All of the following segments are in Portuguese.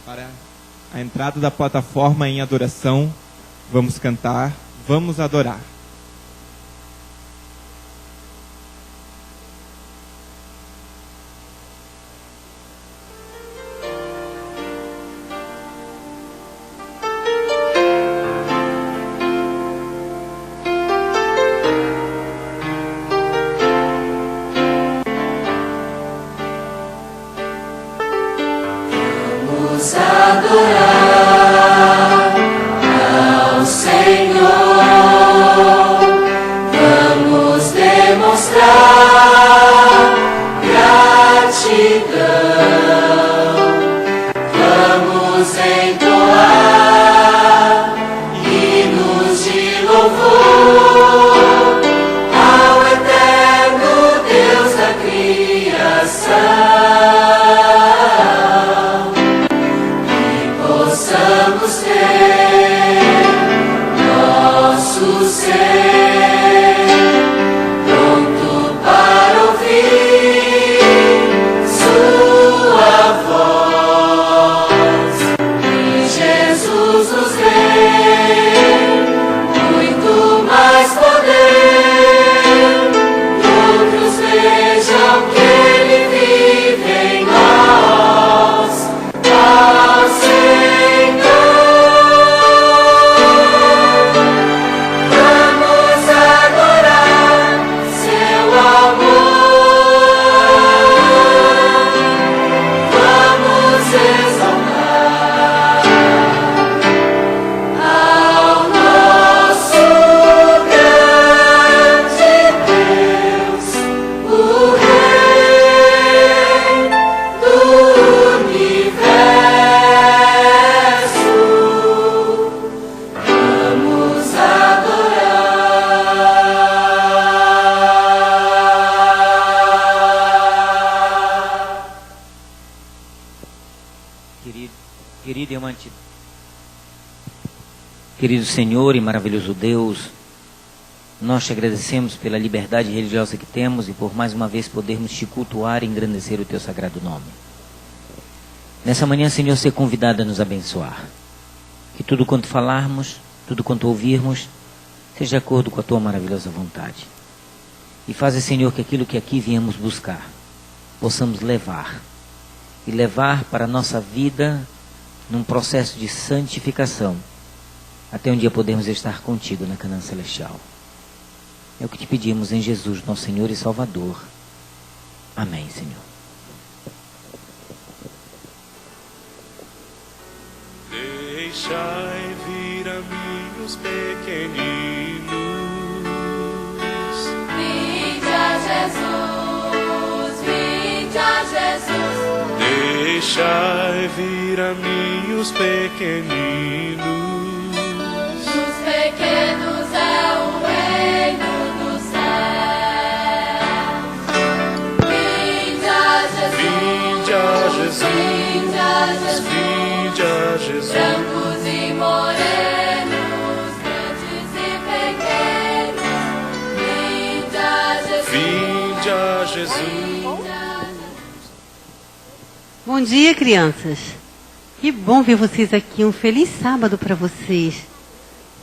Para a entrada da plataforma em adoração, vamos cantar, vamos adorar. Querido Senhor e maravilhoso Deus, nós te agradecemos pela liberdade religiosa que temos e por mais uma vez podermos te cultuar e engrandecer o teu sagrado nome. Nessa manhã, Senhor, ser convidado a nos abençoar. Que tudo quanto falarmos, tudo quanto ouvirmos, seja de acordo com a tua maravilhosa vontade. E faze, Senhor, que aquilo que aqui viemos buscar, possamos levar e levar para a nossa vida num processo de santificação, até um dia podermos estar contigo na Canaã Celestial. É o que te pedimos em Jesus, nosso Senhor e Salvador. Amém, Senhor. Deixai vir a mim os pequeninos. Vinde a Jesus, vinde a Jesus. Deixai vir a mim os pequeninos. Os pequenos é o reino do céu. Vinde a Jesus, Vinde a Jesus, vinde a Jesus. vinde a Jesus. Brancos e morenos, grandes e pequenos. Vinde a Jesus. Vinde a Jesus. Bom dia, crianças. Que bom ver vocês aqui. Um feliz sábado para vocês.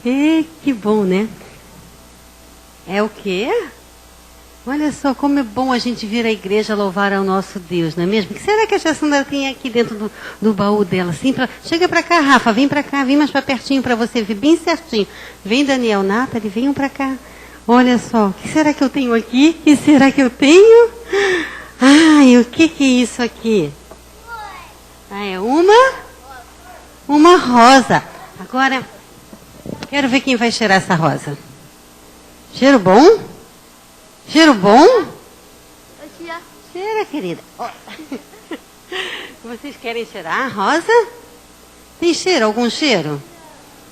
Que bom, né? É o quê? Olha só como é bom a gente vir à igreja louvar ao nosso Deus, não é mesmo? O que será que a tia Sandra tem aqui dentro do baú dela? Assim, chega para cá, Rafa, vem para cá, vem mais para pertinho para você ver bem certinho. Vem, Daniel, Nathalie, venham para cá. Olha só, o que será que eu tenho aqui? O que será que eu tenho? Ai, o que é isso aqui? Ah, é uma rosa. Agora, quero ver quem vai cheirar essa rosa. Cheiro bom? Cheiro bom? Cheira, querida. Ó. Vocês querem cheirar a rosa? Tem cheiro? Algum cheiro?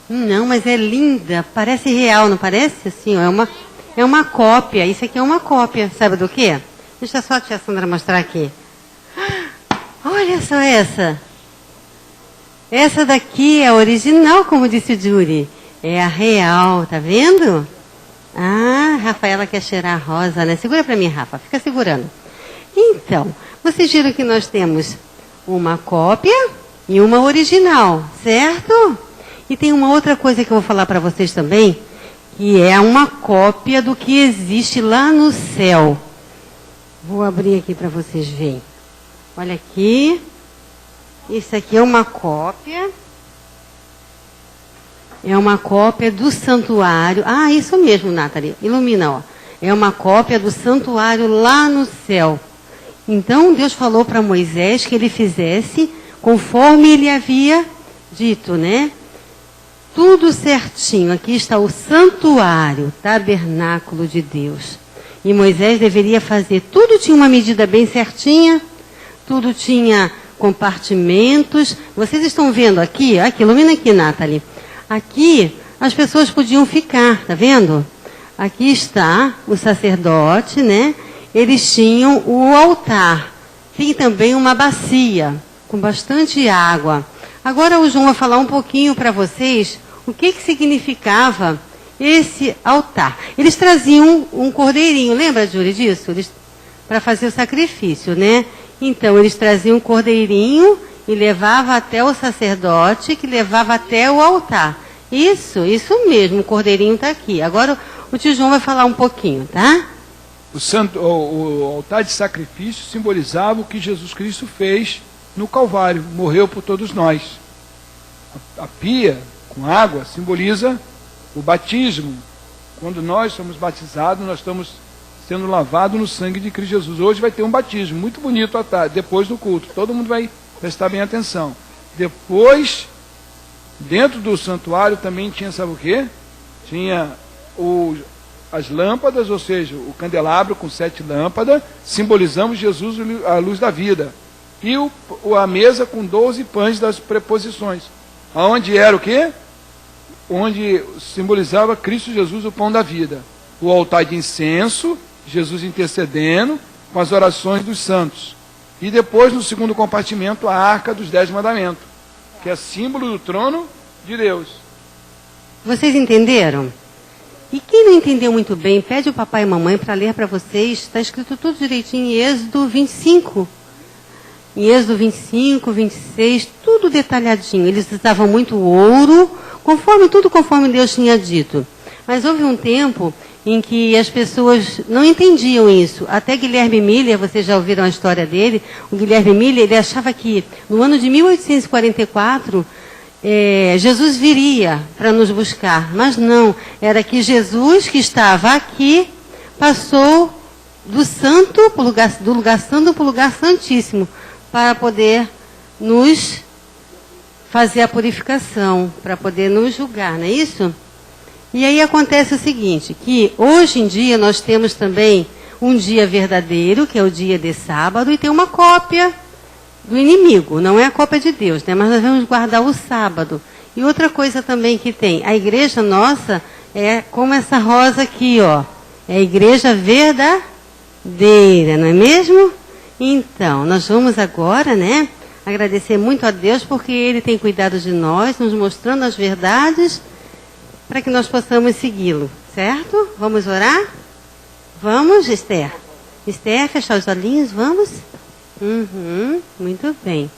Não, mas é linda. Parece real, não parece? Assim, ó, é uma cópia. Isso aqui é uma cópia. Sabe do quê? Deixa só a tia Sandra mostrar aqui. Olha só essa. Essa daqui é a original, como disse o Júri. É a real, tá vendo? Ah, Rafaela quer cheirar a rosa, né? Segura pra mim, Rafa. Fica segurando. Então, vocês viram que nós temos uma cópia e uma original, certo? E tem uma outra coisa que eu vou falar para vocês também, que é uma cópia do que existe lá no céu. Vou abrir aqui para vocês verem. Olha aqui. Isso aqui é uma cópia. É uma cópia do santuário. Ah, isso mesmo, Nathalie. Ilumina, ó. É uma cópia do santuário lá no céu. Então, Deus falou para Moisés que ele fizesse conforme ele havia dito, né? Tudo certinho. Aqui está o santuário, tabernáculo de Deus. E Moisés deveria fazer. Tudo tinha uma medida bem certinha. Tudo tinha compartimentos. Vocês estão vendo aqui? Aqui, ilumina aqui, Nathalie. Aqui as pessoas podiam ficar, tá vendo? Aqui está o sacerdote, né? Eles tinham o altar. Tem também uma bacia com bastante água. Agora o João vai falar um pouquinho para vocês o que significava esse altar. Eles traziam um cordeirinho, lembra, Júlia, disso? Para fazer o sacrifício, né? Então, eles traziam um cordeirinho e levavam até o sacerdote, que levava até o altar. Isso mesmo, o cordeirinho está aqui. Agora, o tio João vai falar um pouquinho, tá? O altar de sacrifício simbolizava o que Jesus Cristo fez no Calvário, morreu por todos nós. A pia com água simboliza o batismo. Quando nós somos batizados, nós estamos sendo lavados no sangue de Cristo Jesus. Hoje vai ter um batismo muito bonito à tarde, depois do culto. Todo mundo vai prestar bem atenção. Depois, dentro do santuário também tinha, sabe o quê? Tinha as lâmpadas, ou seja, o candelabro com 7 lâmpadas, simbolizando Jesus, a luz da vida. E a mesa com 12 pães das preposições. Aonde era o quê? Onde simbolizava Cristo Jesus, o pão da vida. O altar de incenso, Jesus intercedendo com as orações dos santos. E depois, no segundo compartimento, a arca dos 10 mandamentos, que é símbolo do trono de Deus. Vocês entenderam? E quem não entendeu muito bem, pede o papai e mamãe para ler para vocês. Está escrito tudo direitinho em Êxodo 25. Em Êxodo 25, 26, tudo detalhadinho. Eles usavam muito ouro, conforme Deus tinha dito. Mas houve um tempo em que as pessoas não entendiam isso. Até Guilherme Miller, vocês já ouviram a história dele, o Guilherme Miller, ele achava que no ano de 1844, Jesus viria para nos buscar, mas não, era que Jesus que estava aqui, passou do santo, do lugar santo para o lugar santíssimo, para poder nos fazer a purificação, para poder nos julgar, não é isso? E aí acontece o seguinte, que hoje em dia nós temos também um dia verdadeiro, que é o dia de sábado, e tem uma cópia do inimigo, não é a cópia de Deus, né? Mas nós vamos guardar o sábado. E outra coisa também que tem, a igreja nossa é como essa rosa aqui, ó, é a igreja verdadeira, não é mesmo? Então, nós vamos agora, né, agradecer muito a Deus, porque Ele tem cuidado de nós, nos mostrando as verdades, para que nós possamos segui-lo, certo? Vamos orar? Vamos, Esther? Esther, fechar os olhinhos, vamos? Muito bem.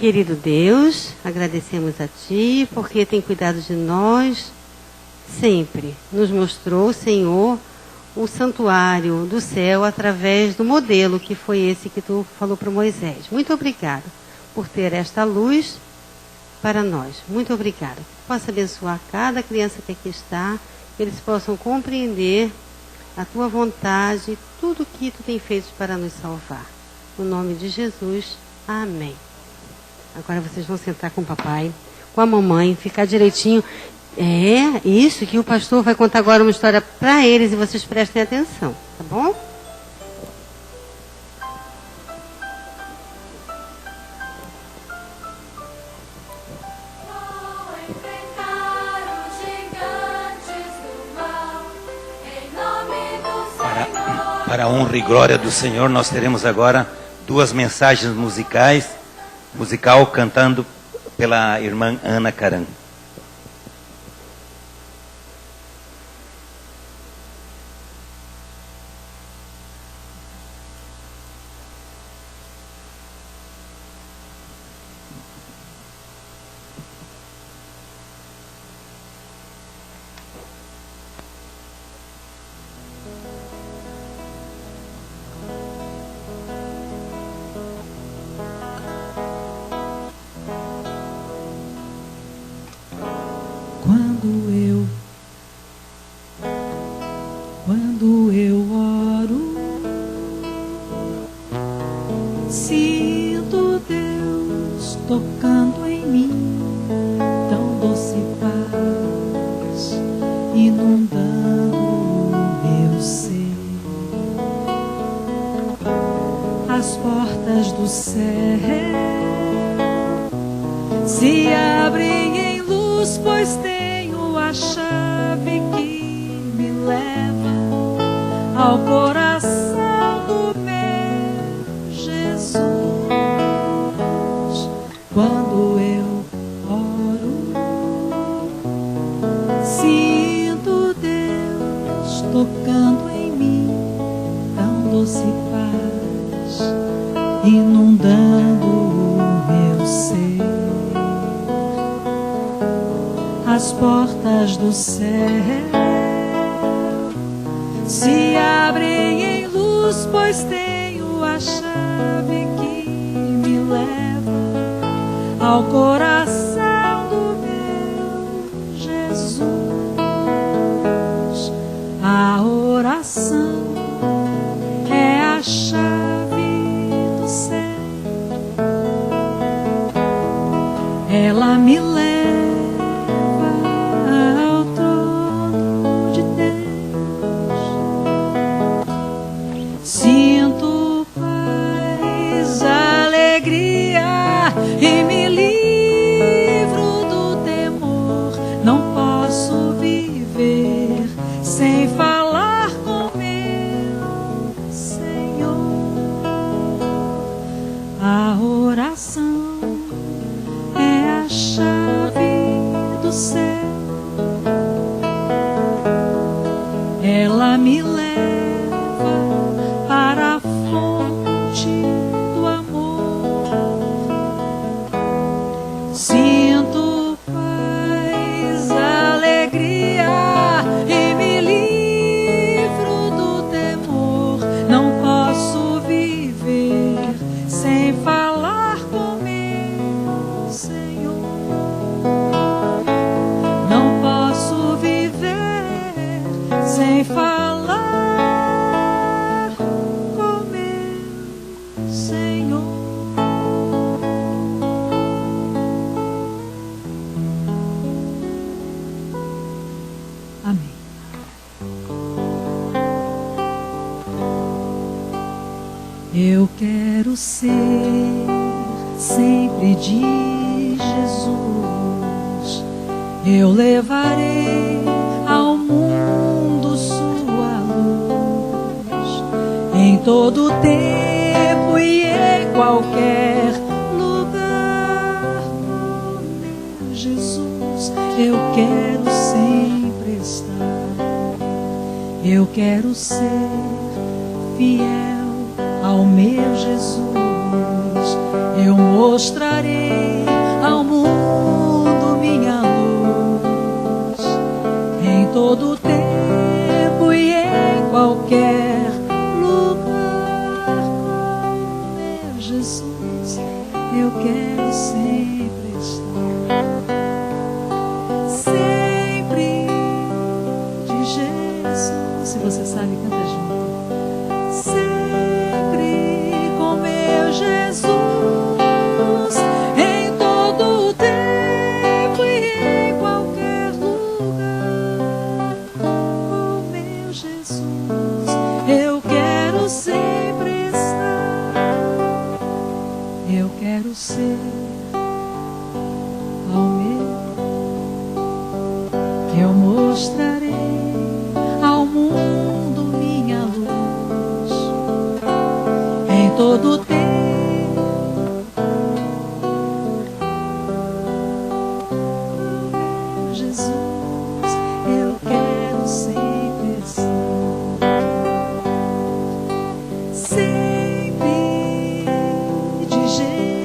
Querido Deus, agradecemos a Ti, porque tem cuidado de nós sempre. Nos mostrou, Senhor, o santuário do céu através do modelo que foi esse que Tu falou para Moisés. Muito obrigada por ter esta luz para nós. Muito obrigada. Possa abençoar cada criança que aqui está, que eles possam compreender a Tua vontade, tudo que Tu tem feito para nos salvar. No nome de Jesus, amém. Agora vocês vão sentar com o papai, com a mamãe, ficar direitinho. É isso que o pastor vai contar agora uma história para eles e vocês prestem atenção, tá bom? Para a honra e glória do Senhor, nós teremos agora 2 mensagens musicais, cantando pela irmã Ana Caran. Quando eu oro, sinto Deus tocando em mim, tão doce paz, inundando o meu ser. As portas do céu se abrem em luz, pois tenho a chave que me leva ao coração do meu Jesus. Quando eu oro, sinto Deus tocando em mim, tão doce paz, inundando o meu ser. As portas do céu se abrem em luz, pois tenho a chave que me leva ao coração do meu Jesus. A oração é a chave do céu, ela me leva ao trono de Deus. Sinto paz, alegria e me livro do temor. Não posso viver sem falar com meu Senhor. A oração é a chave do céu, ela me leva para a fonte do amor. Sinto paz, alegria e me Eu quero ser sempre de Jesus. Eu levarei ao mundo sua luz, em todo tempo e em qualquer lugar. Oh, meu Jesus, eu quero sempre estar. Eu quero ser fiel ao meu Jesus. Eu mostrarei ao mundo minha luz, em todo tempo e em qualquer lugar. Oh, meu Jesus, eu quero sempre estar. Sempre de Jesus. Se você sabe, canta junto. Sempre com meu Jesus, em todo o tempo e em qualquer lugar. Com meu Jesus, eu quero sempre estar. Eu quero ser ao meu. Eu mostrarei ao mundo minha luz, em todo o tempo. Jesus, eu quero sempre estar. Sempre de Jesus.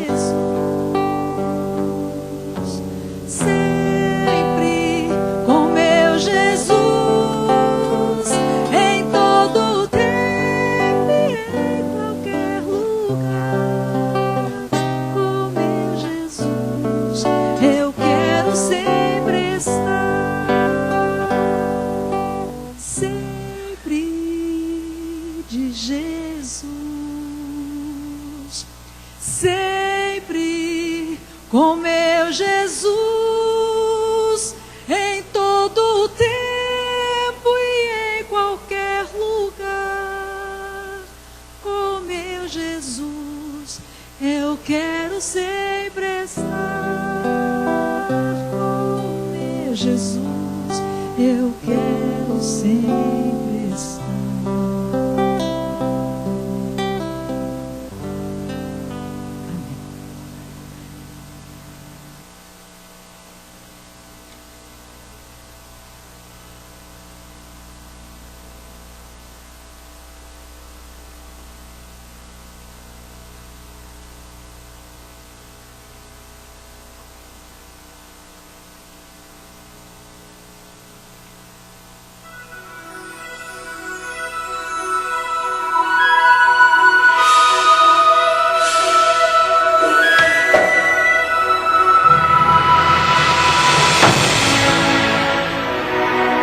Sempre com meu Jesus, em todo o tempo e em qualquer lugar. Com meu Jesus, eu quero sempre estar. Sempre de Jesus. Sempre com meu Jesus, em todo o tempo e em qualquer lugar. Com meu Jesus, eu quero sempre estar. Com meu Jesus, eu quero sempre estar.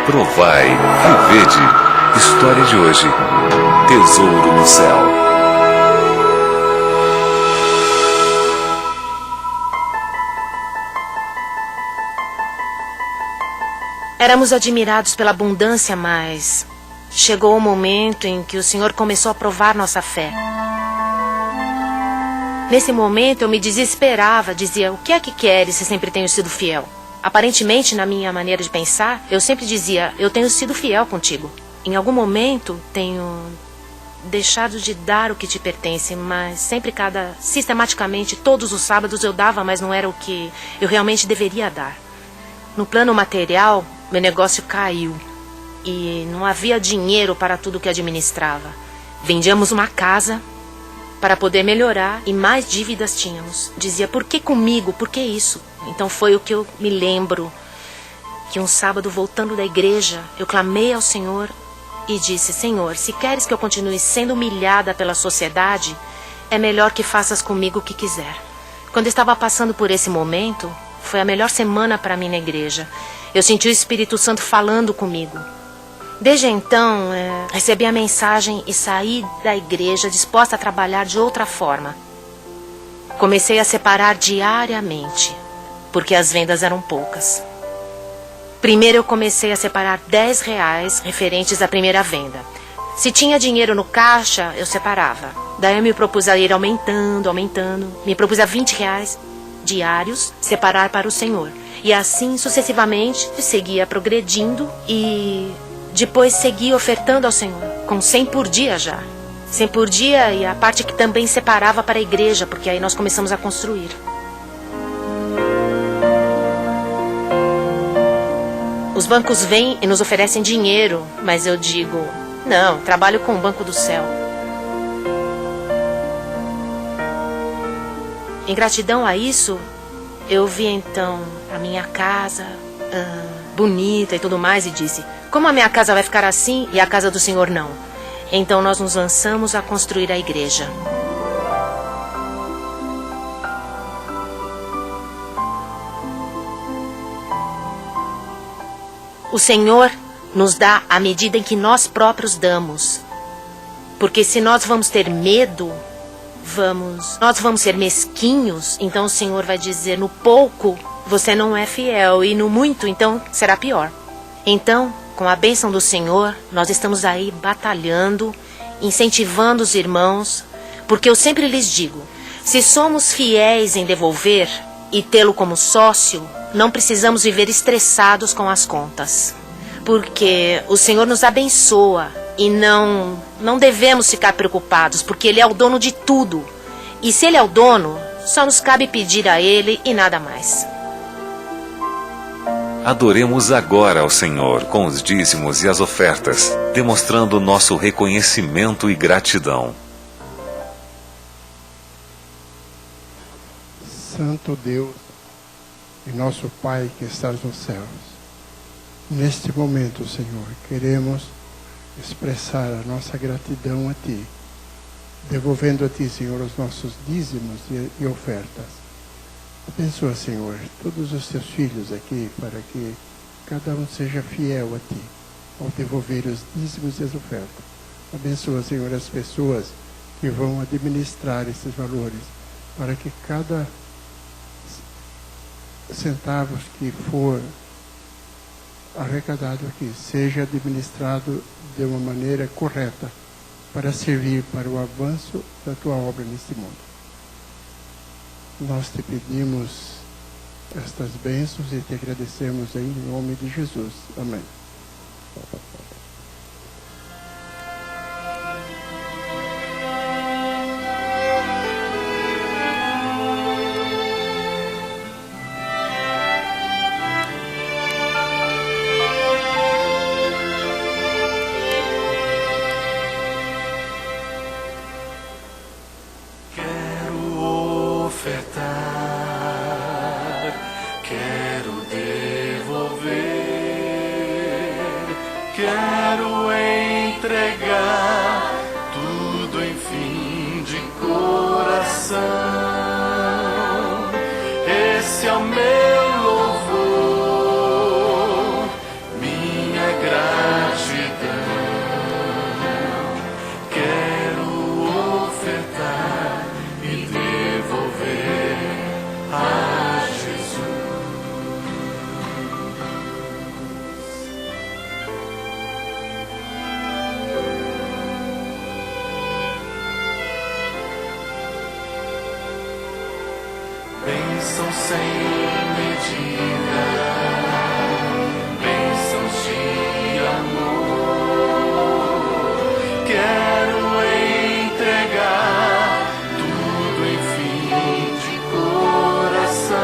Provai, vivede. História de hoje. Tesouro no céu. Éramos admirados pela abundância, mas chegou o momento em que o Senhor começou a provar nossa fé. Nesse momento eu me desesperava, dizia: o que é que queres se sempre tenho sido fiel? Aparentemente, na minha maneira de pensar, eu sempre dizia: eu tenho sido fiel contigo. Em algum momento tenho deixado de dar o que te pertence, mas sistematicamente, todos os sábados eu dava, mas não era o que eu realmente deveria dar. No plano material, meu negócio caiu e não havia dinheiro para tudo que administrava. Vendíamos uma casa para poder melhorar e mais dívidas tínhamos. Dizia: por que comigo? Por que isso? Então foi o que eu me lembro, que um sábado, voltando da igreja, eu clamei ao Senhor e disse: Senhor, se queres que eu continue sendo humilhada pela sociedade, é melhor que faças comigo o que quiser. Quando eu estava passando por esse momento, foi a melhor semana para mim na igreja. Eu senti o Espírito Santo falando comigo. Desde então, recebi a mensagem e saí da igreja disposta a trabalhar de outra forma. Comecei a separar diariamente, porque as vendas eram poucas. Primeiro eu comecei a separar R$10 referentes à primeira venda. Se tinha dinheiro no caixa, eu separava. Daí eu me propus a ir aumentando. Me propus a R$20 diários, separar para o Senhor. E assim, sucessivamente, seguia progredindo e depois seguia ofertando ao Senhor, com 100 por dia já. 100 por dia e a parte que também separava para a igreja, porque aí nós começamos a construir. Os bancos vêm e nos oferecem dinheiro, mas eu digo, não, trabalho com o Banco do Céu. Em gratidão a isso, eu vi então a minha casa bonita e tudo mais e disse, como a minha casa vai ficar assim e a casa do Senhor não? Então nós nos lançamos a construir a igreja. O Senhor nos dá à medida em que nós próprios damos. Porque se nós vamos ter medo, nós vamos ser mesquinhos, então o Senhor vai dizer, no pouco você não é fiel e no muito, então será pior. Então, com a bênção do Senhor, nós estamos aí batalhando, incentivando os irmãos, porque eu sempre lhes digo, se somos fiéis em devolver e tê-lo como sócio, não precisamos viver estressados com as contas. Porque o Senhor nos abençoa e não devemos ficar preocupados, porque Ele é o dono de tudo. E se Ele é o dono, só nos cabe pedir a Ele e nada mais. Adoremos agora ao Senhor com os dízimos e as ofertas, demonstrando nosso reconhecimento e gratidão. Santo Deus e nosso Pai que estás nos céus, neste momento, Senhor, queremos expressar a nossa gratidão a Ti, devolvendo a Ti, Senhor, os nossos dízimos e ofertas. Abençoa, Senhor, todos os Teus filhos aqui, para que cada um seja fiel a Ti, ao devolver os dízimos e as ofertas. Abençoa, Senhor, as pessoas que vão administrar esses valores, para que cada centavos que for arrecadado aqui seja administrado de uma maneira correta para servir para o avanço da Tua obra neste mundo. Nós te pedimos estas bênçãos e te agradecemos em nome de Jesus. Amém. Quero entregar tudo, enfim, de coração. Esse é o meu louvor, minha gratidão. Quero ofertar e devolver a Jesus. Bênção sem medida, bênçãos de amor. Quero entregar tudo, enfim, de coração.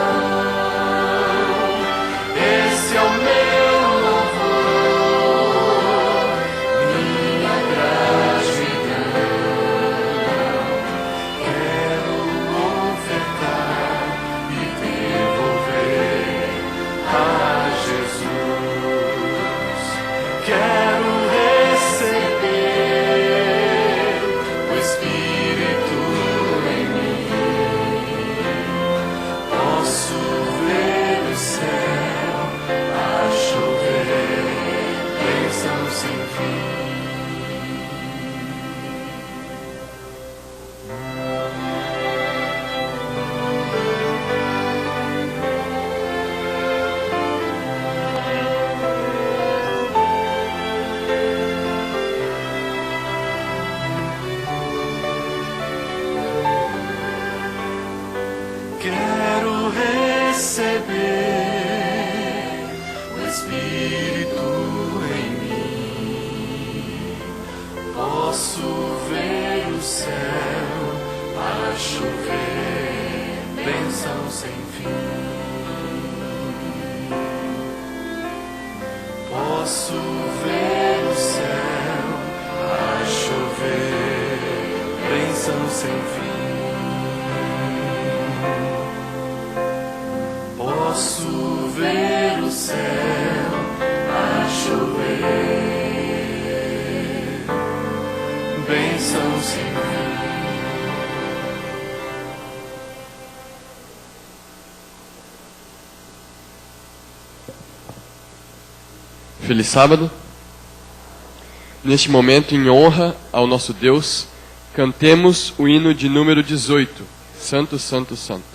Esse é o meu louvor, minha gratidão. Quero ofertar e devolver receber o Espírito em mim. Posso ver o céu para chover bênção sem fim. Posso ver o céu para chover bênção sem fim. Posso ver o céu a chover, bênção sem fim. Feliz sábado. Neste momento, em honra ao nosso Deus, cantemos o hino de número 18, Santo, Santo, Santo.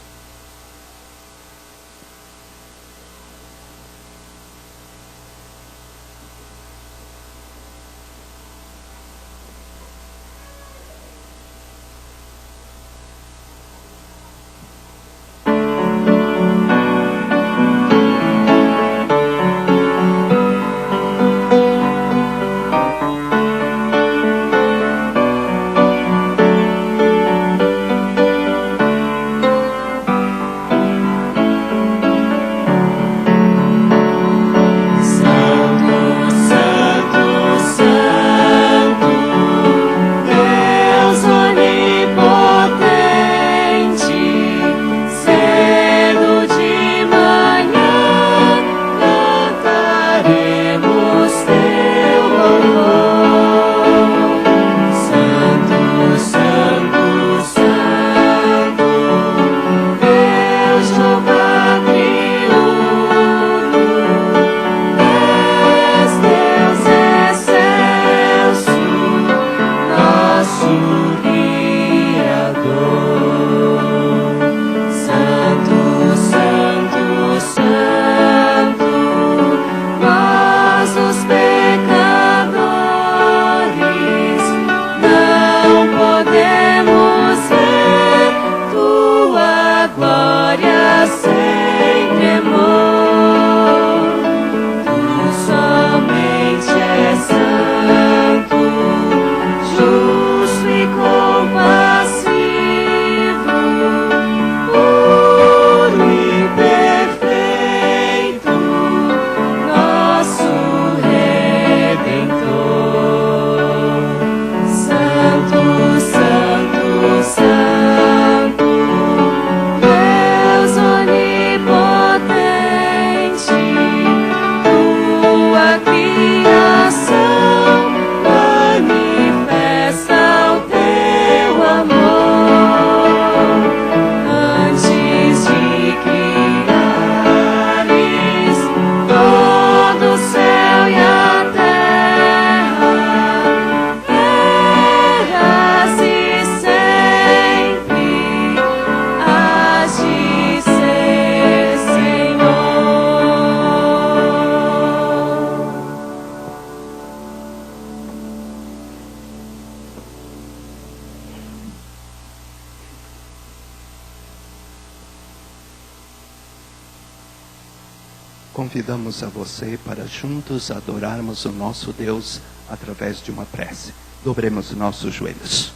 Convidamos a você para juntos adorarmos o nosso Deus através de uma prece. Dobremos nossos joelhos.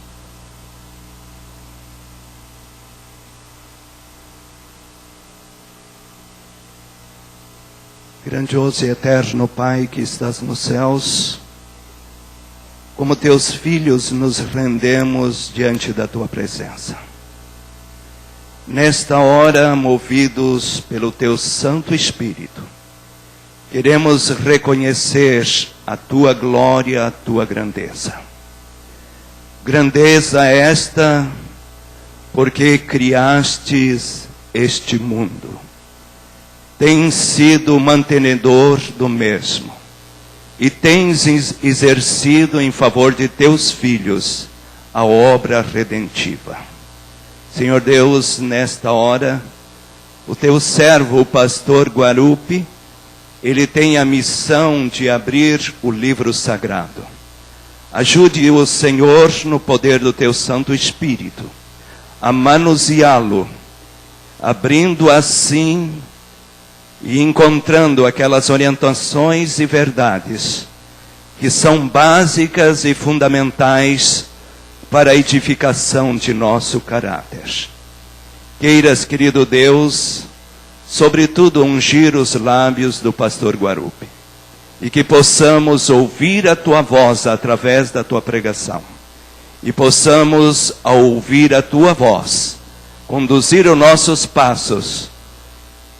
Grandioso e eterno Pai que estás nos céus, como teus filhos nos rendemos diante da tua presença. Nesta hora, movidos pelo teu Santo Espírito, queremos reconhecer a tua glória, a tua grandeza. Grandeza esta, porque criastes este mundo. Tens sido mantenedor do mesmo. E tens exercido em favor de teus filhos a obra redentiva. Senhor Deus, nesta hora, o teu servo, o pastor Guarupi, ele tem a missão de abrir o livro sagrado. Ajude o Senhor, no poder do teu Santo Espírito, a manuseá-lo abrindo assim e encontrando aquelas orientações e verdades que são básicas e fundamentais para a edificação de nosso caráter. Queiras, querido Deus, sobretudo ungir os lábios do pastor Guarupi, e que possamos ouvir a tua voz através da tua pregação, e possamos, ao ouvir a tua voz, conduzir os nossos passos,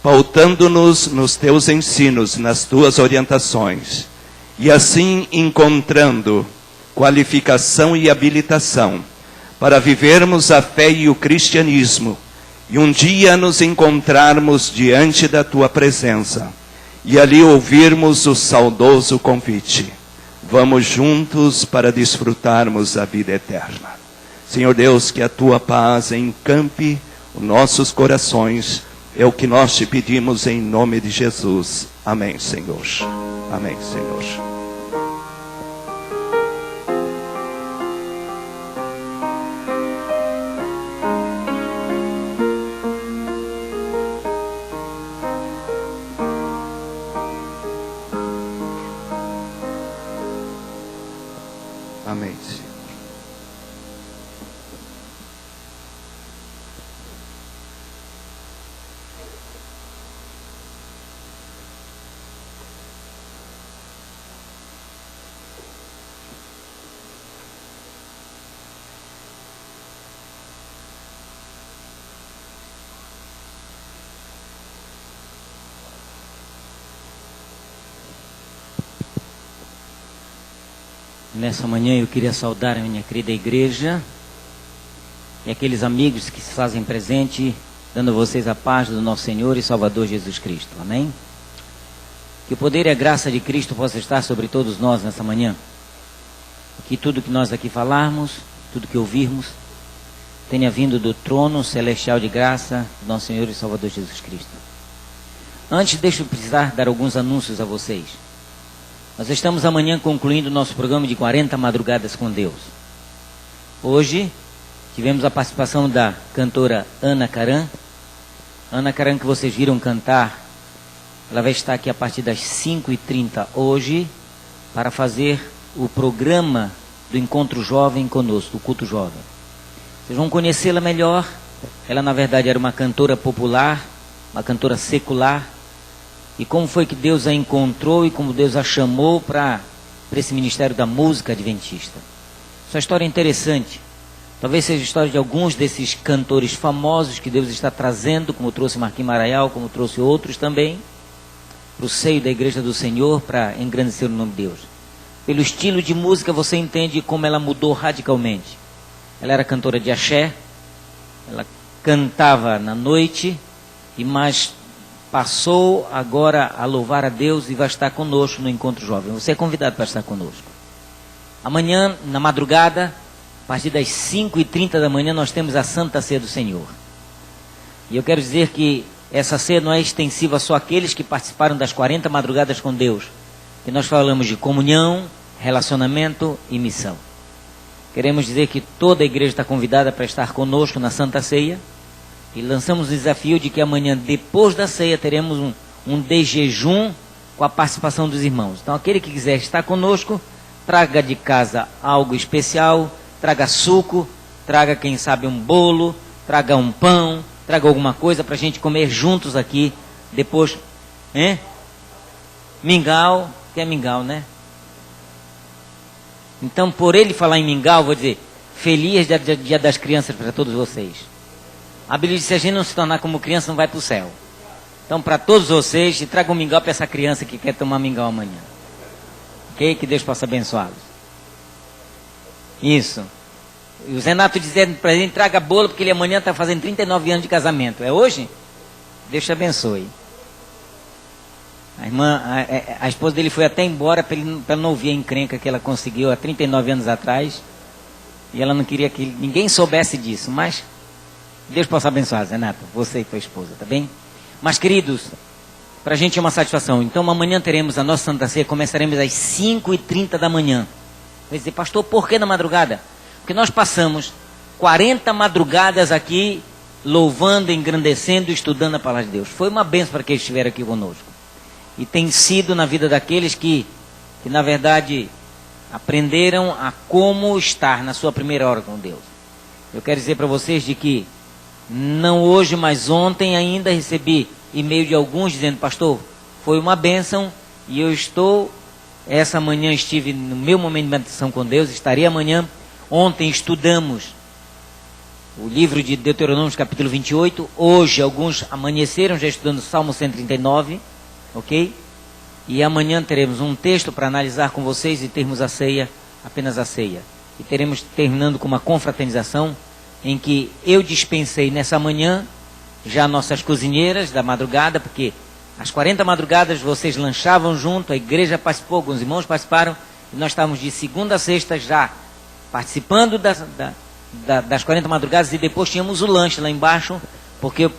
pautando-nos nos teus ensinos, nas tuas orientações, e assim encontrando qualificação e habilitação para vivermos a fé e o cristianismo, e um dia nos encontrarmos diante da tua presença, e ali ouvirmos o saudoso convite: vamos juntos para desfrutarmos a vida eterna. Senhor Deus, que a tua paz encampe os nossos corações, é o que nós te pedimos em nome de Jesus. Amém, Senhor. Amém, Senhor. Amém, Senhor. Nessa manhã eu queria saudar a minha querida igreja e aqueles amigos que se fazem presente, dando a vocês a paz do nosso Senhor e Salvador Jesus Cristo. Amém? Que o poder e a graça de Cristo possa estar sobre todos nós nessa manhã. Que tudo que nós aqui falarmos, tudo que ouvirmos, tenha vindo do trono celestial de graça do nosso Senhor e Salvador Jesus Cristo. Antes, deixa eu precisar dar alguns anúncios a vocês. Nós estamos amanhã concluindo o nosso programa de 40 madrugadas com Deus. Hoje tivemos a participação da cantora Ana Caran. Ana Caran, que vocês viram cantar, ela vai estar aqui a partir das 5h30 hoje para fazer o programa do Encontro Jovem conosco, o Culto Jovem. Vocês vão conhecê-la melhor. Ela, na verdade, era uma cantora popular, uma cantora secular. E como foi que Deus a encontrou e como Deus a chamou para esse ministério da música adventista. Essa história é interessante. Talvez seja a história de alguns desses cantores famosos que Deus está trazendo, como trouxe Marquinhos Maraial, como trouxe outros também, para o seio da Igreja do Senhor, para engrandecer o nome de Deus. Pelo estilo de música você entende como ela mudou radicalmente. Ela era cantora de axé, ela cantava na noite, e mais passou agora a louvar a Deus e vai estar conosco no Encontro Jovem. Você é convidado para estar conosco. Amanhã, na madrugada, a partir das 5h30 da manhã, nós temos a Santa Ceia do Senhor. E eu quero dizer que essa ceia não é extensiva só àqueles que participaram das 40 madrugadas com Deus. Que nós falamos de comunhão, relacionamento e missão. Queremos dizer que toda a igreja está convidada para estar conosco na Santa Ceia. E lançamos o desafio de que amanhã, depois da ceia, teremos um de jejum com a participação dos irmãos. Então, aquele que quiser estar conosco, traga de casa algo especial, traga suco, traga, quem sabe, um bolo, traga um pão, traga alguma coisa para a gente comer juntos aqui, depois, hein? Mingau, que é mingau, né? Então, por ele falar em mingau, vou dizer, feliz dia das crianças para todos vocês. A Bíblia diz que se a gente não se tornar como criança, não vai para o céu. Então, para todos vocês, traga um mingau para essa criança que quer tomar mingau amanhã. Ok? Que Deus possa abençoá-los. Isso. E o Zenato dizendo para ele, traga bolo, porque ele amanhã está fazendo 39 anos de casamento. É hoje? Deus te abençoe. A esposa dele foi até embora para ela não ouvir a encrenca que ela conseguiu há 39 anos atrás. E ela não queria que ninguém soubesse disso, mas Deus possa abençoar, Zenato, você e tua esposa, tá bem? Mas, queridos, para a gente é uma satisfação. Então, amanhã teremos a nossa Santa Ceia, começaremos às 5h30 da manhã. Vai dizer, pastor, por que na madrugada? Porque nós passamos 40 madrugadas aqui louvando, engrandecendo e estudando a palavra de Deus. Foi uma bênção para que eles estiveram aqui conosco. E tem sido na vida daqueles que na verdade, aprenderam a como estar na sua primeira hora com Deus. Eu quero dizer para vocês de que, não hoje, mas ontem ainda recebi e-mail de alguns dizendo: pastor, foi uma bênção e eu estou, essa manhã estive no meu momento de meditação com Deus, estarei amanhã. Ontem estudamos o livro de Deuteronômio, capítulo 28. Hoje, alguns amanheceram já estudando Salmo 139, ok? E amanhã teremos um texto para analisar com vocês e termos a ceia, apenas a ceia. E teremos terminando com uma confraternização em que eu dispensei nessa manhã já nossas cozinheiras da madrugada, porque às 40 madrugadas vocês lanchavam junto, a igreja participou, alguns irmãos participaram, e nós estávamos de segunda a sexta já participando das 40 madrugadas, e depois tínhamos o lanche lá embaixo, porque o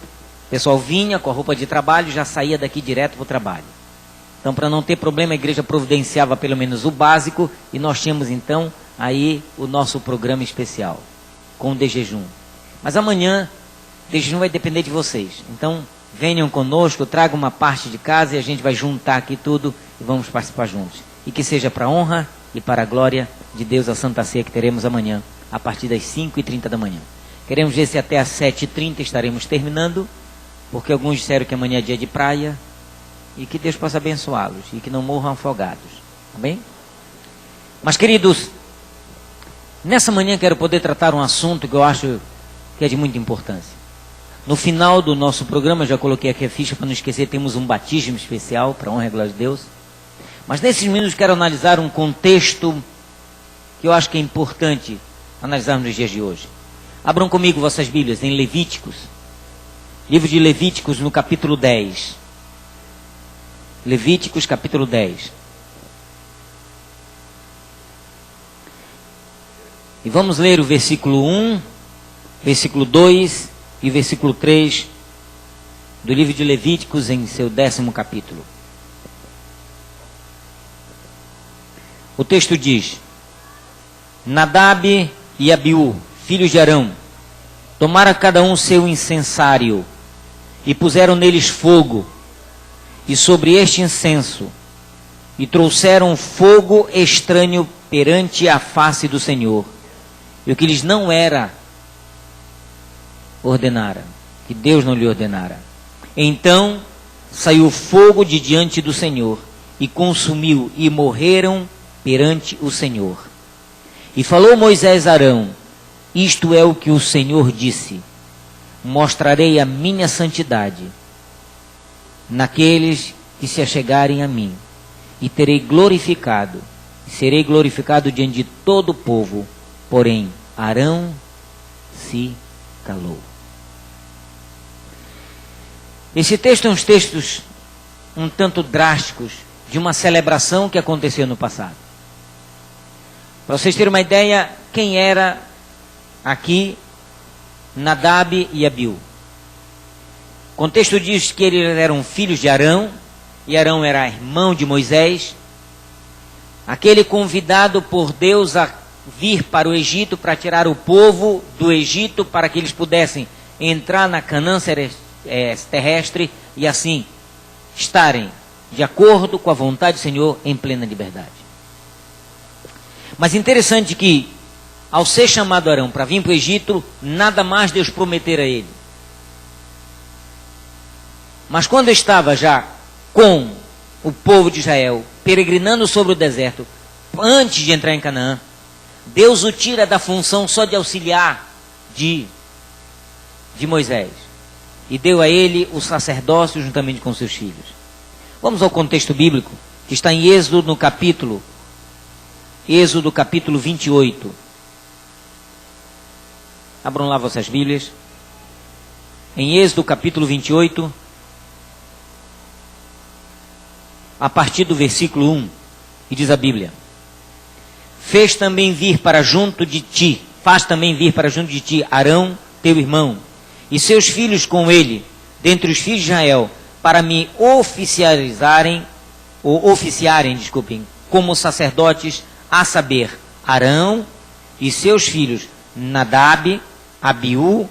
pessoal vinha com a roupa de trabalho e já saía daqui direto para o trabalho. Então, para não ter problema, a igreja providenciava pelo menos o básico, e nós tínhamos então aí o nosso programa especial, com o de jejum. Mas amanhã, o de jejum vai depender de vocês. Então, venham conosco, tragam uma parte de casa e a gente vai juntar aqui tudo e vamos participar juntos. E que seja para a honra e para a glória de Deus a Santa Ceia que teremos amanhã, a partir das 5h30 da manhã. Queremos ver se até às 7h30 estaremos terminando, porque alguns disseram que amanhã é dia de praia, e que Deus possa abençoá-los e que não morram afogados. Amém? Mas, queridos, nessa manhã quero poder tratar um assunto que eu acho que é de muita importância. No final do nosso programa, já coloquei aqui a ficha para não esquecer, temos um batismo especial para a honra e glória de Deus. Mas nesses minutos quero analisar um contexto que eu acho que é importante analisarmos nos dias de hoje. Abram comigo vossas Bíblias em Levíticos. Livro de Levíticos, no capítulo 10. Levíticos, capítulo 10. E vamos ler o versículo 1, versículo 2 e versículo 3 do livro de Levíticos em seu 10º capítulo. O texto diz: Nadab e Abiú, filhos de Arão, tomaram cada um seu incensário e puseram neles fogo, e sobre este incenso, e trouxeram fogo estranho perante a face do Senhor, e o que lhes não era ordenara, que Deus não lhe ordenara. Então saiu fogo de diante do Senhor, e consumiu, e morreram perante o Senhor. E falou Moisés a Arão: isto é o que o Senhor disse: mostrarei a minha santidade naqueles que se achegarem a mim, e serei glorificado diante de todo o povo. Porém, Arão se calou. Esse texto é uns textos um tanto drásticos de uma celebração que aconteceu no passado. Para vocês terem uma ideia, quem era aqui Nadab e Abiú? O contexto diz que eles eram filhos de Arão, e Arão era irmão de Moisés, aquele convidado por Deus a vir para o Egito para tirar o povo do Egito, para que eles pudessem entrar na Canaã terrestre e assim estarem de acordo com a vontade do Senhor em plena liberdade. Mas interessante que, ao ser chamado Arão para vir para o Egito, nada mais Deus prometera a ele. Mas quando estava já com o povo de Israel, peregrinando sobre o deserto, antes de entrar em Canaã, Deus o tira da função só de auxiliar de Moisés, e deu a ele o sacerdócio juntamente com seus filhos. Vamos ao contexto bíblico, que está em Êxodo capítulo 28. Abram lá vossas Bíblias. Em Êxodo capítulo 28, a partir do versículo 1, e diz a Bíblia: faz também vir para junto de ti Arão, teu irmão, e seus filhos com ele, dentre os filhos de Israel, para me oficiarem, como sacerdotes, a saber, Arão e seus filhos, Nadab, Abiú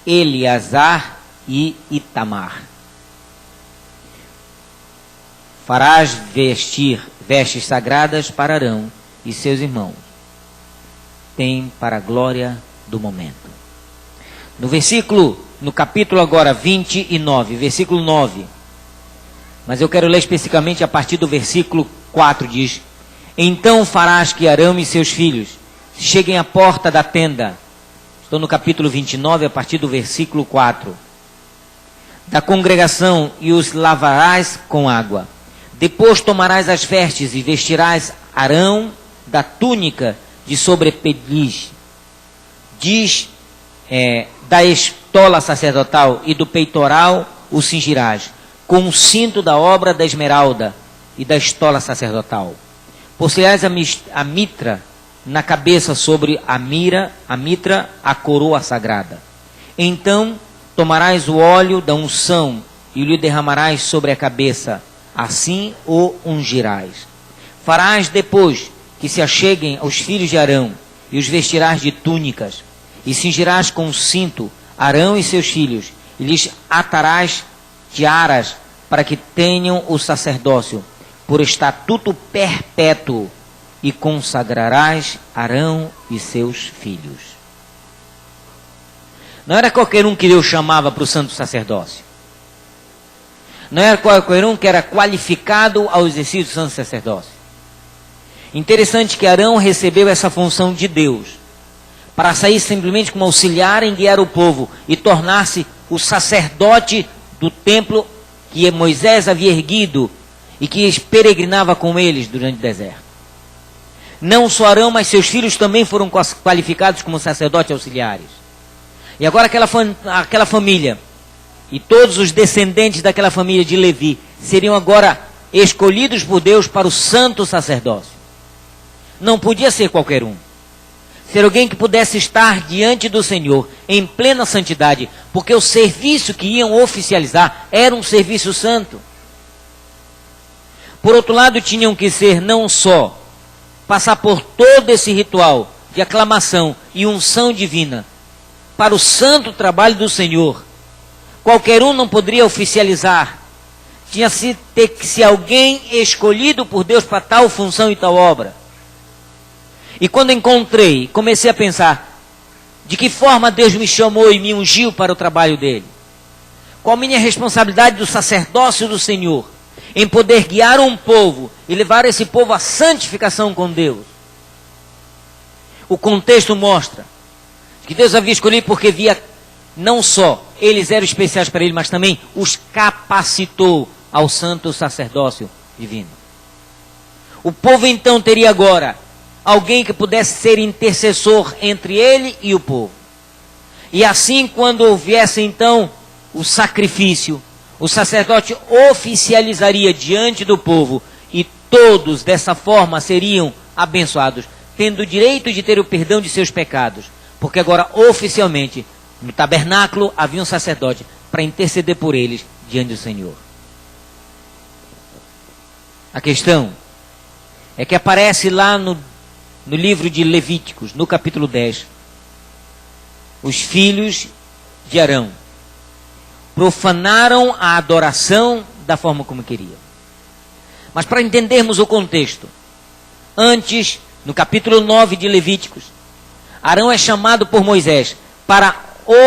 Eleazar e Itamar. Farás vestes sagradas para Arão e seus irmãos. Tem para a glória do momento. No capítulo agora 29, versículo 9. Mas eu quero ler especificamente a partir do versículo 4, diz: então farás que Arão e seus filhos cheguem à porta da tenda. Estou no capítulo 29, a partir do versículo 4. Da congregação, e os lavarás com água. Depois tomarás as vestes e vestirás Arão da túnica de sobrepeliz. Da estola sacerdotal e do peitoral o cingirás, com o cinto da obra da esmeralda e da estola sacerdotal. Possuirás a mitra na cabeça, sobre a mitra, a coroa sagrada. Então tomarás o óleo da unção e lhe derramarás sobre a cabeça, assim o ungirás. Farás depois que se acheguem aos filhos de Arão, e os vestirás de túnicas, e cingirás com o cinto Arão e seus filhos, e lhes atarás tiaras, para que tenham o sacerdócio por estatuto perpétuo, e consagrarás Arão e seus filhos. Não era qualquer um que Deus chamava para o santo sacerdócio. Não era qualquer um que era qualificado ao exercício do santo sacerdócio. Interessante que Arão recebeu essa função de Deus, para sair simplesmente como auxiliar em guiar o povo, e tornar-se o sacerdote do templo que Moisés havia erguido, e que peregrinava com eles durante o deserto. Não só Arão, mas seus filhos também foram qualificados como sacerdotes auxiliares. E agora aquela família, e todos os descendentes daquela família de Levi, seriam agora escolhidos por Deus para o santo sacerdócio. Não podia ser qualquer um. Ser alguém que pudesse estar diante do Senhor em plena santidade, porque o serviço que iam oficializar era um serviço santo. Por outro lado, tinham que ser não só passar por todo esse ritual de aclamação e unção divina para o santo trabalho do Senhor. Qualquer um não poderia oficializar. Tinha que ter que ser alguém escolhido por Deus para tal função e tal obra. E quando comecei a pensar de que forma Deus me chamou e me ungiu para o trabalho dele. Qual a minha responsabilidade do sacerdócio do Senhor em poder guiar um povo e levar esse povo à santificação com Deus. O contexto mostra que Deus havia escolhido porque via não só eles eram especiais para ele, mas também os capacitou ao santo sacerdócio divino. O povo então teria agora alguém que pudesse ser intercessor entre ele e o povo. E assim, quando houvesse então o sacrifício, o sacerdote oficializaria diante do povo, e todos dessa forma seriam abençoados, tendo o direito de ter o perdão de seus pecados, porque agora oficialmente no tabernáculo havia um sacerdote para interceder por eles diante do Senhor. A questão é que aparece lá no livro de Levíticos, no capítulo 10, os filhos de Arão profanaram a adoração da forma como queriam. Mas para entendermos o contexto, antes, no capítulo 9 de Levíticos, Arão é chamado por Moisés para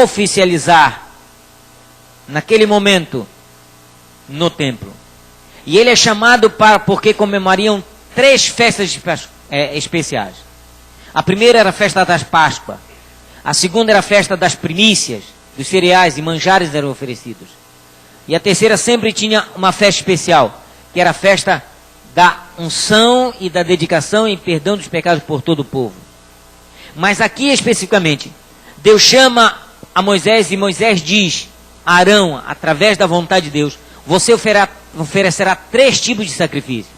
oficializar, naquele momento, no templo. E ele é chamado porque comemorariam 3 festas especiais. A primeira era a festa das Páscoas. A segunda era a festa das primícias, dos cereais e manjares eram oferecidos. E a terceira sempre tinha uma festa especial, que era a festa da unção e da dedicação e perdão dos pecados por todo o povo. Mas aqui especificamente, Deus chama a Moisés e Moisés diz a Arão, através da vontade de Deus, você oferecerá 3 tipos de sacrifício.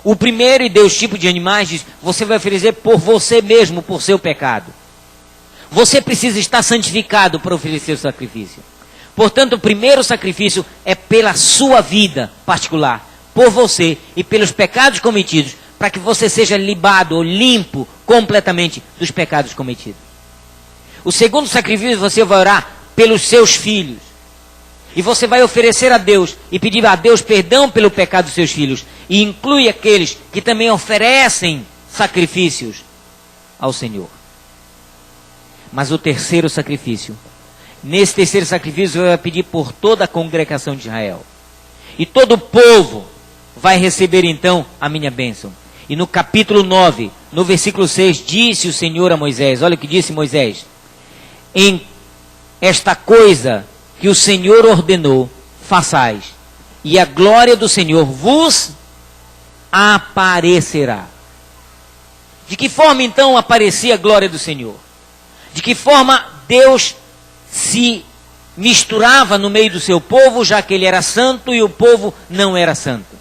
O primeiro, e deu os tipos de animais, diz, você vai oferecer por você mesmo, por seu pecado. Você precisa estar santificado para oferecer o sacrifício. Portanto, o primeiro sacrifício é pela sua vida particular, por você e pelos pecados cometidos, para que você seja libado ou limpo completamente dos pecados cometidos. O segundo sacrifício, você vai orar pelos seus filhos. E você vai oferecer a Deus e pedir a Deus perdão pelo pecado dos seus filhos. E inclui aqueles que também oferecem sacrifícios ao Senhor. Mas o terceiro sacrifício, nesse terceiro sacrifício eu vou pedir por toda a congregação de Israel. E todo o povo vai receber então a minha bênção. E no capítulo 9, no versículo 6, disse o Senhor a Moisés, olha o que disse Moisés: em esta coisa que o Senhor ordenou, façais, e a glória do Senhor vos aparecerá. De que forma então aparecia a glória do Senhor? De que forma Deus se misturava no meio do seu povo, já que ele era santo e o povo não era santo?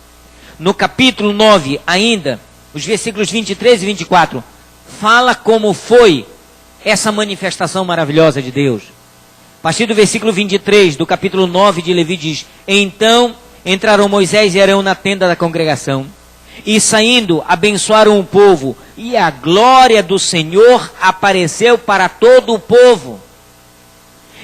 No capítulo 9 ainda, os versículos 23 e 24, fala como foi essa manifestação maravilhosa de Deus. A partir do versículo 23 do capítulo 9 de Levi diz: então entraram Moisés e Arão na tenda da congregação, e saindo abençoaram o povo, e a glória do Senhor apareceu para todo o povo.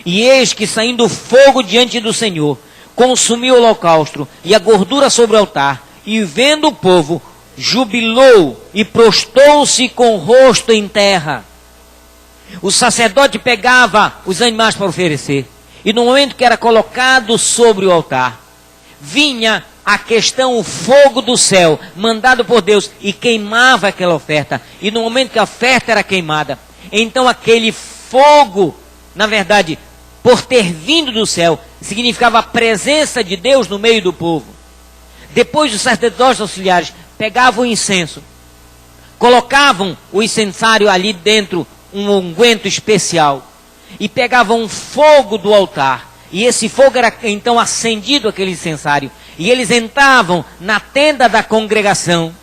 E eis que saindo fogo diante do Senhor, consumiu o holocausto e a gordura sobre o altar, e vendo o povo, jubilou e prostou-se com o rosto em terra. O sacerdote pegava os animais para oferecer, e no momento que era colocado sobre o altar, vinha a questão, o fogo do céu, mandado por Deus, e queimava aquela oferta. E no momento que a oferta era queimada, então aquele fogo, na verdade, por ter vindo do céu, significava a presença de Deus no meio do povo. Depois os sacerdotes auxiliares pegavam o incenso, colocavam o incensário ali dentro, um unguento especial, e pegavam um fogo do altar, e esse fogo era então acendido, aquele incensário, e eles entravam na tenda da congregação,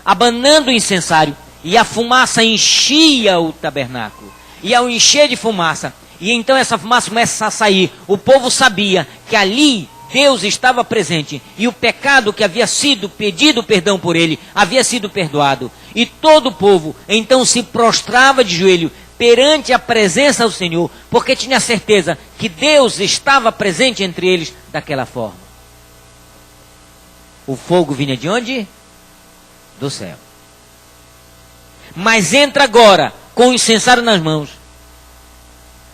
abanando o incensário, e a fumaça enchia o tabernáculo, e ao encher de fumaça, e então essa fumaça começa a sair, o povo sabia que ali Deus estava presente, e o pecado que havia sido pedido perdão por ele, havia sido perdoado. E todo o povo então se prostrava de joelho perante a presença do Senhor, porque tinha certeza que Deus estava presente entre eles daquela forma. O fogo vinha de onde? Do céu. Mas entra agora com o incensário nas mãos,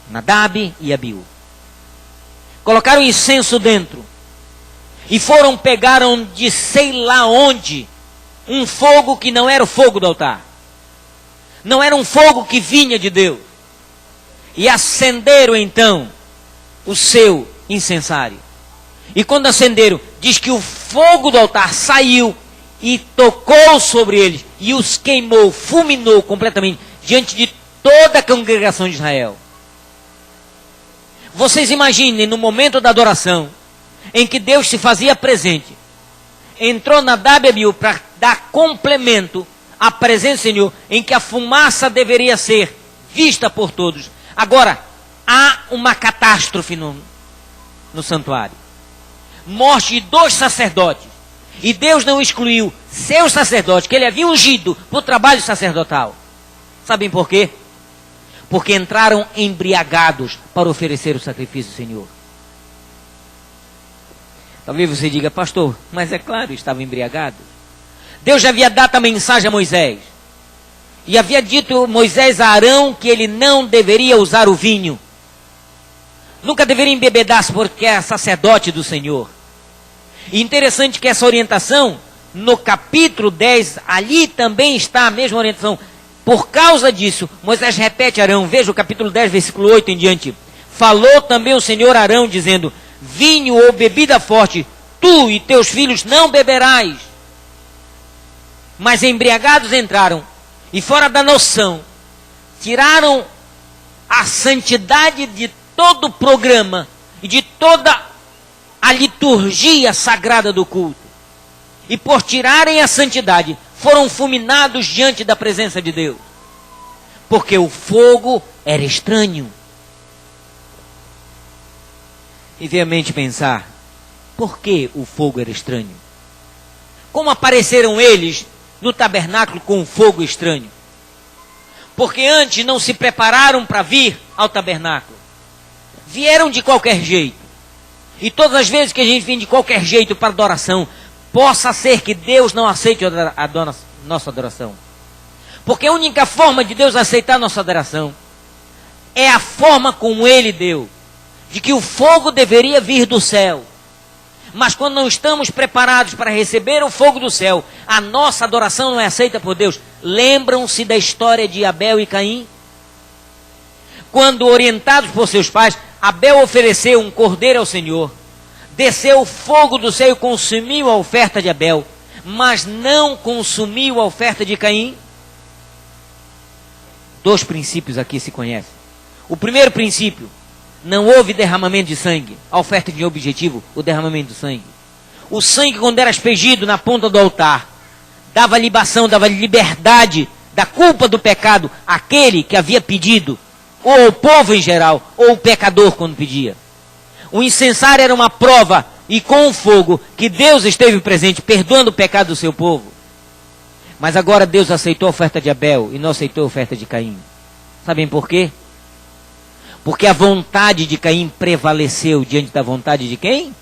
Nadab e Abiú. Colocaram incenso dentro e pegaram de sei lá onde um fogo que não era o fogo do altar, não era um fogo que vinha de Deus, e acenderam então o seu incensário. E quando acenderam, diz que o fogo do altar saiu e tocou sobre eles e os queimou, fulminou completamente diante de toda a congregação de Israel. Vocês imaginem, no momento da adoração, em que Deus se fazia presente, entrou Nadab e Abiú para dar complemento à presença do Senhor, em que a fumaça deveria ser vista por todos. Agora, há uma catástrofe no santuário. Morte de 2 sacerdotes. E Deus não excluiu seus sacerdotes, que ele havia ungido para o trabalho sacerdotal. Sabem por quê? Porque entraram embriagados para oferecer o sacrifício do Senhor. Talvez você diga: pastor, mas é claro, estavam embriagados. Deus já havia dado a mensagem a Moisés. E havia dito Moisés a Arão que ele não deveria usar o vinho. Nunca deveria embebedar-se porque é sacerdote do Senhor. E interessante que essa orientação, no capítulo 10, ali também está a mesma orientação. Por causa disso, Moisés repete a Arão, veja o capítulo 10, versículo 8 em diante. Falou também o Senhor a Arão, dizendo: vinho ou bebida forte, tu e teus filhos não beberás. Mas embriagados entraram, e fora da noção, tiraram a santidade de todo o programa, e de toda a liturgia sagrada do culto. E por tirarem a santidade, foram fulminados diante da presença de Deus. Porque o fogo era estranho. E veio a mente pensar: por que o fogo era estranho? Como apareceram eles no tabernáculo com um fogo estranho? Porque antes não se prepararam para vir ao tabernáculo. vieram de qualquer jeito. E todas as vezes que a gente vem de qualquer jeito para adoração, possa ser que Deus não aceite a nossa adoração. Porque a única forma de Deus aceitar a nossa adoração é a forma como Ele deu, de que o fogo deveria vir do céu. Mas quando não estamos preparados para receber o fogo do céu, a nossa adoração não é aceita por Deus. Lembram-se da história de Abel e Caim? Quando, orientados por seus pais, Abel ofereceu um cordeiro ao Senhor, desceu o fogo do céu e consumiu a oferta de Abel, mas não consumiu a oferta de Caim. Dois princípios aqui se conhecem. O primeiro princípio: não houve derramamento de sangue. A oferta tinha objetivo, o derramamento de sangue. O sangue, quando era aspergido na ponta do altar, dava libação, dava liberdade da culpa do pecado àquele que havia pedido, ou ao povo em geral, ou o pecador quando pedia. O incensário era uma prova, e com o fogo, que Deus esteve presente, perdoando o pecado do seu povo. Mas agora Deus aceitou a oferta de Abel e não aceitou a oferta de Caim. Sabem por quê? Porque a vontade de Caim prevaleceu diante da vontade de quem?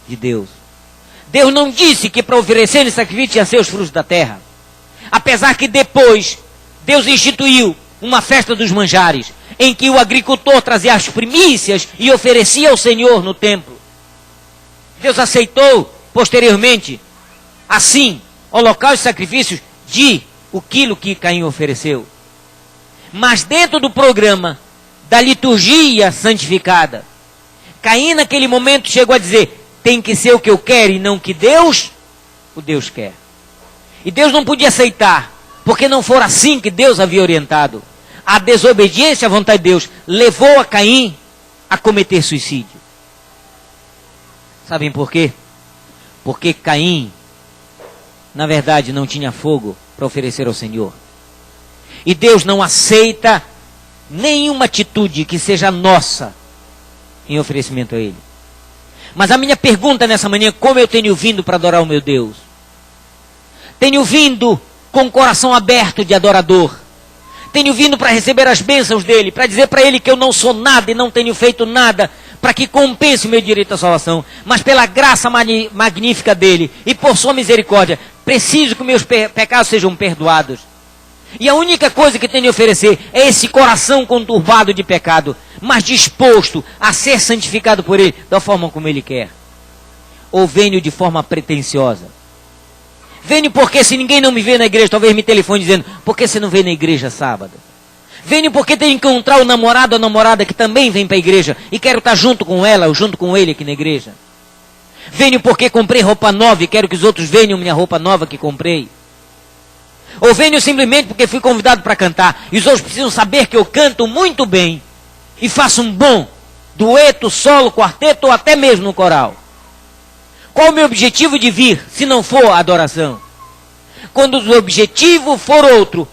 De Deus. Deus não disse que para oferecer sacrifício tinha ser os frutos da terra. Apesar que depois Deus instituiu uma festa dos manjares, em que o agricultor trazia as primícias e oferecia ao Senhor no templo. Deus aceitou posteriormente, assim, holocaustos e sacrifícios de o quilo que Caim ofereceu. Mas dentro do programa da liturgia santificada, Caim naquele momento chegou a dizer: tem que ser o que eu quero e não o que Deus quer. E Deus não podia aceitar, porque não for assim que Deus havia orientado. A desobediência à vontade de Deus levou a Caim a cometer suicídio. Sabem por quê? Porque Caim, na verdade, não tinha fogo para oferecer ao Senhor. E Deus não aceita nenhuma atitude que seja nossa em oferecimento a Ele. Mas a minha pergunta nessa manhã: como eu tenho vindo para adorar o meu Deus? Tenho vindo com o coração aberto de adorador. Tenho vindo para receber as bênçãos dEle, para dizer para Ele que eu não sou nada e não tenho feito nada para que compense o meu direito à salvação. Mas pela graça magnífica dEle e por sua misericórdia, preciso que meus pecados sejam perdoados. E a única coisa que tenho a oferecer é esse coração conturbado de pecado, mas disposto a ser santificado por Ele da forma como Ele quer. Ou venho de forma pretensiosa? Venho porque se ninguém não me vê na igreja, talvez me telefone dizendo: por que você não vem na igreja sábado? Venho porque tenho que encontrar o namorado ou a namorada que também vem para a igreja e quero estar junto com ela ou junto com ele aqui na igreja. Venho porque comprei roupa nova e quero que os outros vejam minha roupa nova que comprei. Ou venho simplesmente porque fui convidado para cantar e os outros precisam saber que eu canto muito bem e faço um bom dueto, solo, quarteto ou até mesmo no coral. Qual o meu objetivo de vir, se não for a adoração? Quando o objetivo for outro,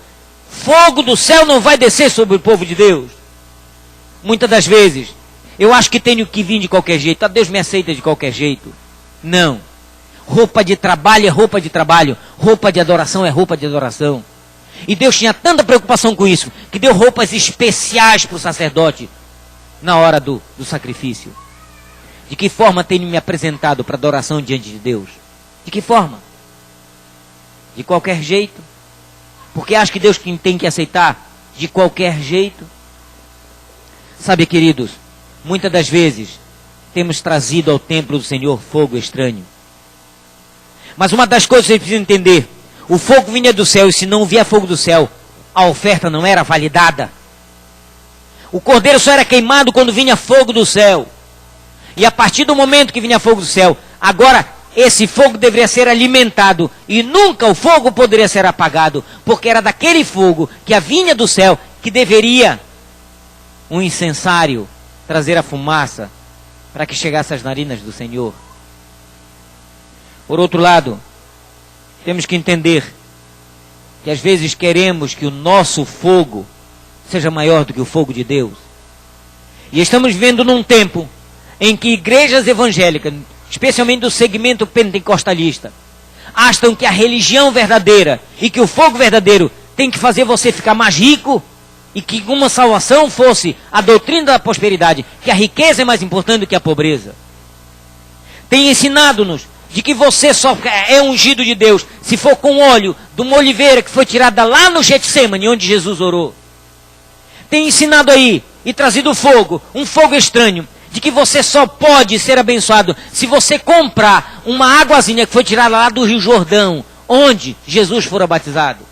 fogo do céu não vai descer sobre o povo de Deus. Muitas das vezes, eu acho que tenho que vir de qualquer jeito. Deus me aceita de qualquer jeito. Não. Roupa de trabalho é roupa de trabalho. Roupa de adoração é roupa de adoração. E Deus tinha tanta preocupação com isso, que deu roupas especiais para o sacerdote na hora do sacrifício. De que forma tenho me apresentado para adoração diante de Deus? De que forma? De qualquer jeito? Porque acho que Deus tem que aceitar de qualquer jeito? Sabe, queridos, muitas das vezes temos trazido ao templo do Senhor fogo estranho. Mas uma das coisas que vocês precisam entender: o fogo vinha do céu, e se não vier fogo do céu, a oferta não era validada. O cordeiro só era queimado quando vinha fogo do céu. E a partir do momento que vinha fogo do céu, agora esse fogo deveria ser alimentado e nunca o fogo poderia ser apagado, porque era daquele fogo que vinha do céu que deveria um incensário trazer a fumaça para que chegasse às narinas do Senhor. Por outro lado, temos que entender que às vezes queremos que o nosso fogo seja maior do que o fogo de Deus. E estamos vivendo num tempo em que igrejas evangélicas, especialmente do segmento pentecostalista, acham que a religião verdadeira e que o fogo verdadeiro tem que fazer você ficar mais rico e que uma salvação fosse a doutrina da prosperidade, que a riqueza é mais importante do que a pobreza. Tem ensinado-nos de que você só é ungido de Deus se for com óleo de uma oliveira que foi tirada lá no Getsêmani, onde Jesus orou. Tem ensinado aí e trazido fogo, um fogo estranho, de que você só pode ser abençoado se você comprar uma águazinha que foi tirada lá do Rio Jordão, onde Jesus fora batizado.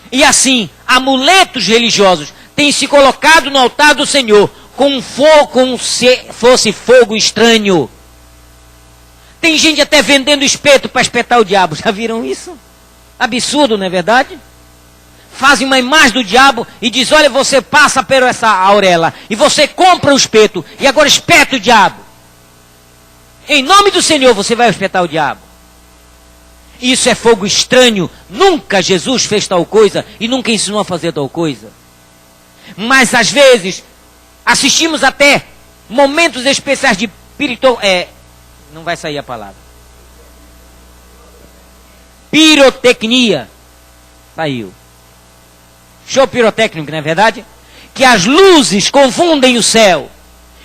E assim, amuletos religiosos têm se colocado no altar do Senhor com fogo, como se fosse fogo estranho. Tem gente até vendendo espeto para espetar o diabo. Já viram isso? Absurdo, não é verdade? Fazem uma imagem do diabo e diz: olha, você passa por essa auréola e você compra o espeto e agora espeta o diabo. Em nome do Senhor você vai espetar o diabo. Isso é fogo estranho. Nunca Jesus fez tal coisa e nunca ensinou a fazer tal coisa. Mas às vezes assistimos até momentos especiais de não vai sair a palavra. Pirotecnia. Saiu. Show pirotécnico, não é verdade? Que as luzes confundem o céu.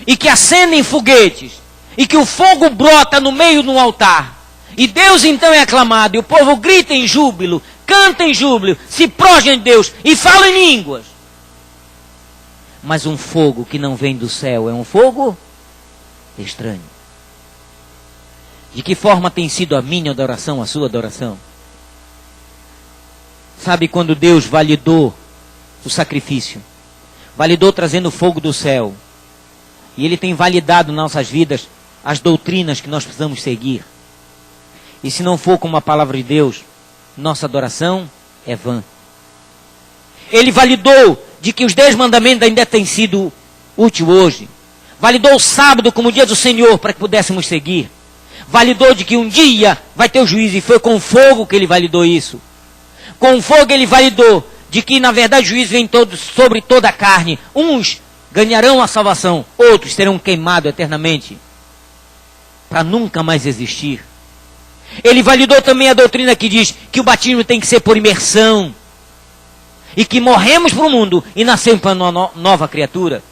E que acendem foguetes. E que o fogo brota no meio de um altar. E Deus então é aclamado. E o povo grita em júbilo. Canta em júbilo. Se prostra de Deus. E fala em línguas. Mas um fogo que não vem do céu é um fogo estranho. De que forma tem sido a minha adoração, a sua adoração? Sabe quando Deus validou o sacrifício? Validou trazendo fogo do céu. E Ele tem validado nas nossas vidas as doutrinas que nós precisamos seguir. E se não for como a palavra de Deus, nossa adoração é vã. Ele validou de que os 10 mandamentos ainda têm sido útil hoje. Validou o sábado como o dia do Senhor para que pudéssemos seguir. Validou de que um dia vai ter o juízo, e foi com fogo que Ele validou isso. Com fogo Ele validou de que na verdade o juízo vem sobre toda a carne. Uns ganharão a salvação, outros serão queimados eternamente para nunca mais existir. Ele validou também a doutrina que diz que o batismo tem que ser por imersão e que morremos para o mundo e nascemos para uma nova criatura.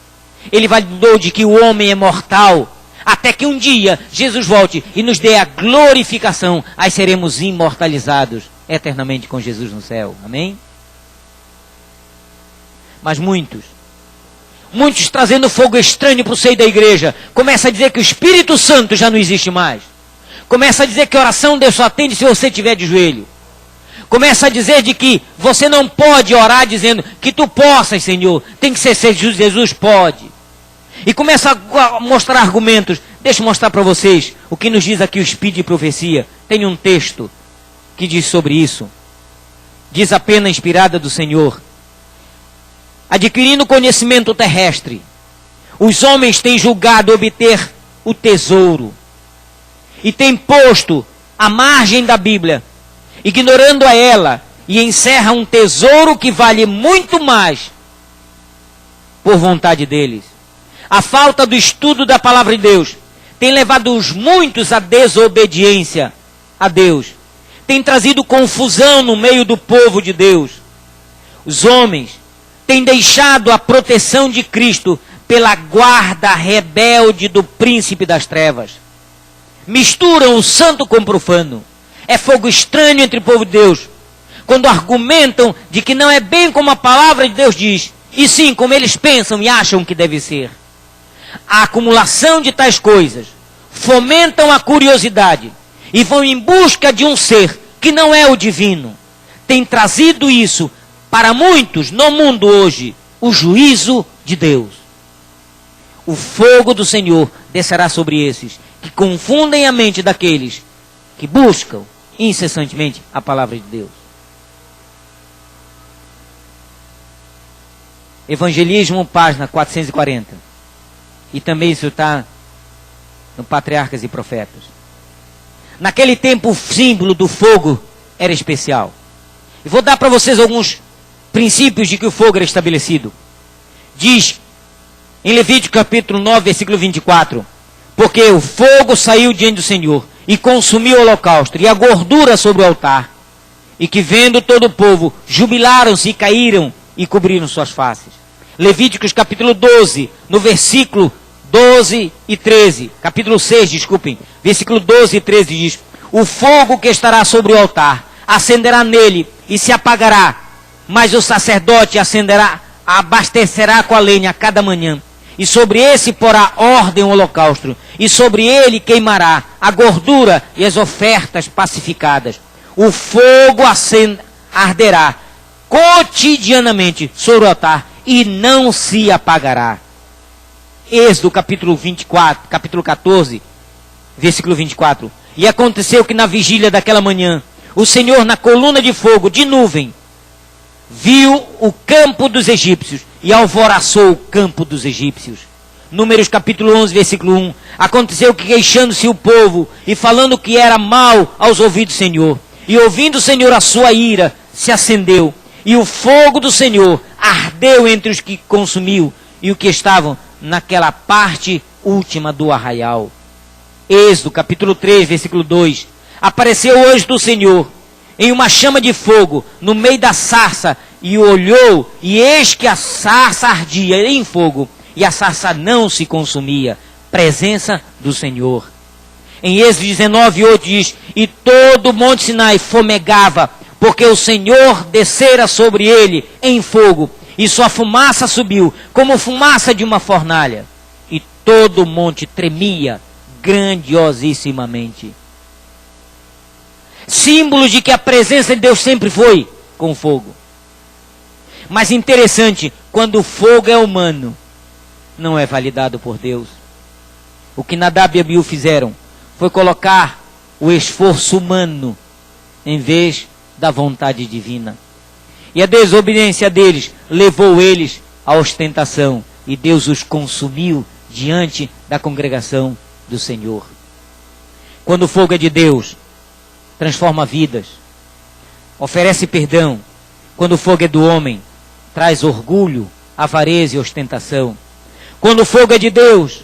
Ele validou de que o homem é mortal até que um dia Jesus volte e nos dê a glorificação, aí seremos imortalizados eternamente com Jesus no céu. Amém? Mas muitos trazendo fogo estranho para o seio da igreja, começa a dizer que o Espírito Santo já não existe mais. Começa a dizer que a oração Deus só atende se você estiver de joelho. Começa a dizer de que você não pode orar dizendo que tu possas, Senhor. Tem que ser Jesus pode. E começa a mostrar argumentos. Deixa eu mostrar para vocês o que nos diz aqui o Espírito de Profecia. Tem um texto que diz sobre isso. Diz a pena inspirada do Senhor: adquirindo conhecimento terrestre, os homens têm julgado obter o tesouro e têm posto à margem da Bíblia, ignorando a ela, e encerra um tesouro que vale muito mais por vontade deles. A falta do estudo da palavra de Deus tem levado os muitos à desobediência a Deus. Tem trazido confusão no meio do povo de Deus. Os homens têm deixado a proteção de Cristo pela guarda rebelde do príncipe das trevas. Misturam o santo com o profano. É fogo estranho entre o povo de Deus, quando argumentam de que não é bem como a palavra de Deus diz, e sim como eles pensam e acham que deve ser. A acumulação de tais coisas fomentam a curiosidade e vão em busca de um ser que não é o divino. Tem trazido isso para muitos no mundo hoje, o juízo de Deus. O fogo do Senhor descerá sobre esses que confundem a mente daqueles que buscam incessantemente a palavra de Deus. Evangelismo, página 440. E também isso está no Patriarcas e Profetas. Naquele tempo o símbolo do fogo era especial. E vou dar para vocês alguns princípios de que o fogo era estabelecido. Diz em Levítico capítulo 9, versículo 24: porque o fogo saiu diante do Senhor e consumiu o holocausto e a gordura sobre o altar, e que vendo todo o povo, jubilaram-se e caíram e cobriram suas faces. Levíticos capítulo 12, no versículo 12 e 13, capítulo 6, desculpem, versículo 12 e 13 diz: o fogo que estará sobre o altar acenderá nele e se apagará, mas o sacerdote abastecerá com a lenha a cada manhã, e sobre esse porá ordem o holocausto, e sobre ele queimará a gordura e as ofertas pacificadas. O fogo arderá cotidianamente sobre o altar e não se apagará. Êxodo capítulo 24, capítulo 14, versículo 24. E aconteceu que na vigília daquela manhã, o Senhor na coluna de fogo, de nuvem, viu o campo dos egípcios e alvoroçou o campo dos egípcios. Números capítulo 11, versículo 1. Aconteceu que queixando-se o povo e falando que era mal aos ouvidos do Senhor, e ouvindo o Senhor a sua ira, se acendeu, e o fogo do Senhor ardeu entre os que consumiu e os que estavam naquela parte última do arraial. Êxodo capítulo 3, versículo 2. Apareceu o anjo do Senhor em uma chama de fogo no meio da sarça, e olhou, e eis que a sarça ardia em fogo, e a sarça não se consumia. Presença do Senhor. Em Êxodo 19, 8 diz: e todo o monte Sinai fumegava, porque o Senhor descera sobre ele em fogo, e sua fumaça subiu como fumaça de uma fornalha, e todo o monte tremia grandiosissimamente. Símbolo de que a presença de Deus sempre foi com fogo. Mas interessante, quando o fogo é humano, não é validado por Deus. O que Nadab e Abiú fizeram foi colocar o esforço humano em vez da vontade divina. E a desobediência deles levou eles à ostentação, e Deus os consumiu diante da congregação do Senhor. Quando o fogo é de Deus, transforma vidas, oferece perdão. Quando o fogo é do homem, traz orgulho, avareza e ostentação. Quando o fogo é de Deus,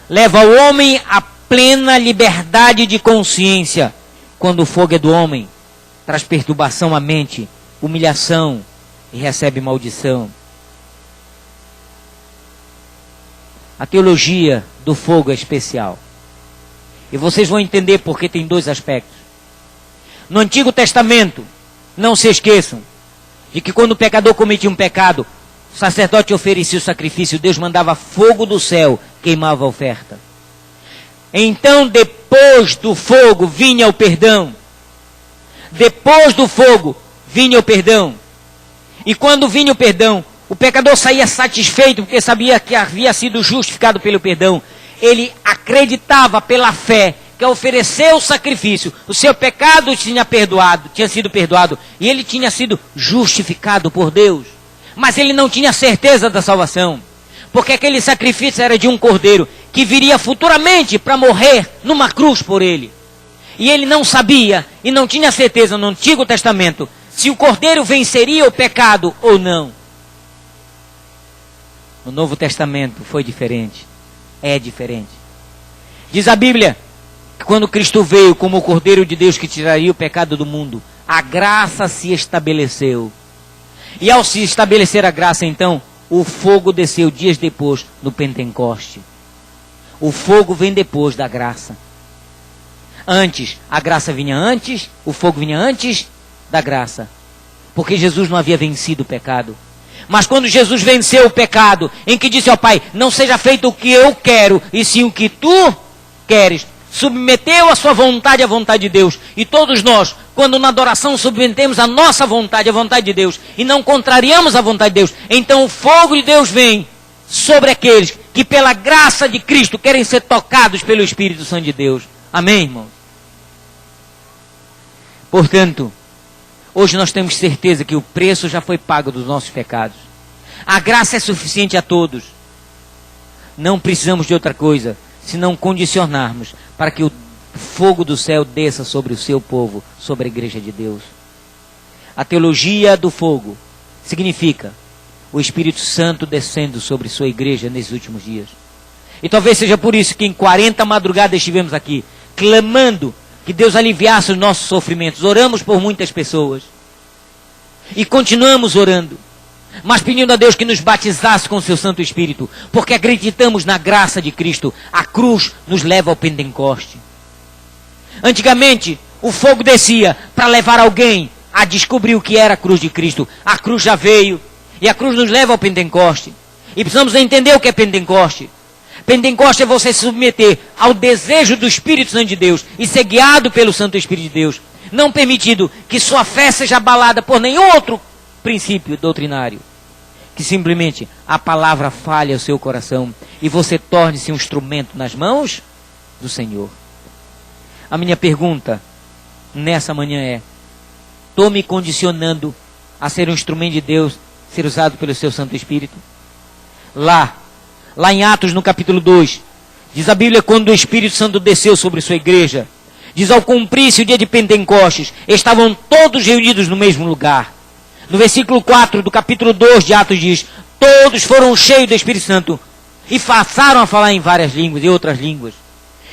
leva o homem à plena liberdade de consciência. Quando o fogo é do homem, traz perturbação à mente, humilhação e recebe maldição. A teologia do fogo é especial. E vocês vão entender porque tem dois aspectos. No Antigo Testamento, não se esqueçam de que quando o pecador cometia um pecado, o sacerdote oferecia o sacrifício, Deus mandava fogo do céu, queimava a oferta. Então, depois do fogo, vinha o perdão. Depois do fogo, vinha o perdão. E quando vinha o perdão, o pecador saía satisfeito, porque sabia que havia sido justificado pelo perdão. Ele acreditava pela fé que ao oferecer o sacrifício, o seu pecado tinha sido perdoado, e ele tinha sido justificado por Deus. Mas ele não tinha certeza da salvação, porque aquele sacrifício era de um cordeiro que viria futuramente para morrer numa cruz por ele. E ele não sabia e não tinha certeza no Antigo Testamento se o cordeiro venceria o pecado ou não. No Novo Testamento foi diferente. É diferente. Diz a Bíblia que quando Cristo veio como o Cordeiro de Deus que tiraria o pecado do mundo, a graça se estabeleceu. E ao se estabelecer a graça, então, o fogo desceu dias depois no Pentecoste. O fogo vem depois da graça. Antes, a graça vinha antes, o fogo vinha antes da graça. Porque Jesus não havia vencido o pecado. Mas quando Jesus venceu o pecado, em que disse ao Pai, não seja feito o que eu quero, e sim o que tu queres, submeteu a sua vontade à vontade de Deus. E todos nós, quando na adoração submetemos a nossa vontade à vontade de Deus, e não contrariamos a vontade de Deus, então o fogo de Deus vem sobre aqueles que pela graça de Cristo querem ser tocados pelo Espírito Santo de Deus. Amém, irmãos? Portanto, hoje nós temos certeza que o preço já foi pago dos nossos pecados. A graça é suficiente a todos. Não precisamos de outra coisa, senão condicionarmos para que o fogo do céu desça sobre o seu povo, sobre a igreja de Deus. A teologia do fogo significa o Espírito Santo descendo sobre sua igreja nesses últimos dias. E talvez seja por isso que em 40 madrugadas estivemos aqui, clamando que Deus aliviasse os nossos sofrimentos. Oramos por muitas pessoas. E continuamos orando. mas pedindo a Deus que nos batizasse com o seu Santo Espírito, porque acreditamos na graça de Cristo. A cruz nos leva ao Pentecoste. Antigamente, o fogo descia para levar alguém a descobrir o que era a cruz de Cristo. A cruz já veio, e a cruz nos leva ao Pentecoste. E precisamos entender o que é Pentecoste. Pentecoste é você se submeter ao desejo do Espírito Santo de Deus e ser guiado pelo Santo Espírito de Deus, não permitindo que sua fé seja abalada por nenhum outro princípio doutrinário, que simplesmente a palavra fale ao seu coração e você torne-se um instrumento nas mãos do Senhor. A minha pergunta nessa manhã é: estou me condicionando a ser um instrumento de Deus, ser usado pelo seu Santo Espírito? Lá em Atos, no capítulo 2, diz a Bíblia, quando o Espírito Santo desceu sobre sua igreja, diz, ao cumprir-se o dia de Pentecostes, estavam todos reunidos no mesmo lugar. No versículo 4 do capítulo 2 de Atos diz, todos foram cheios do Espírito Santo e passaram a falar em várias línguas e outras línguas.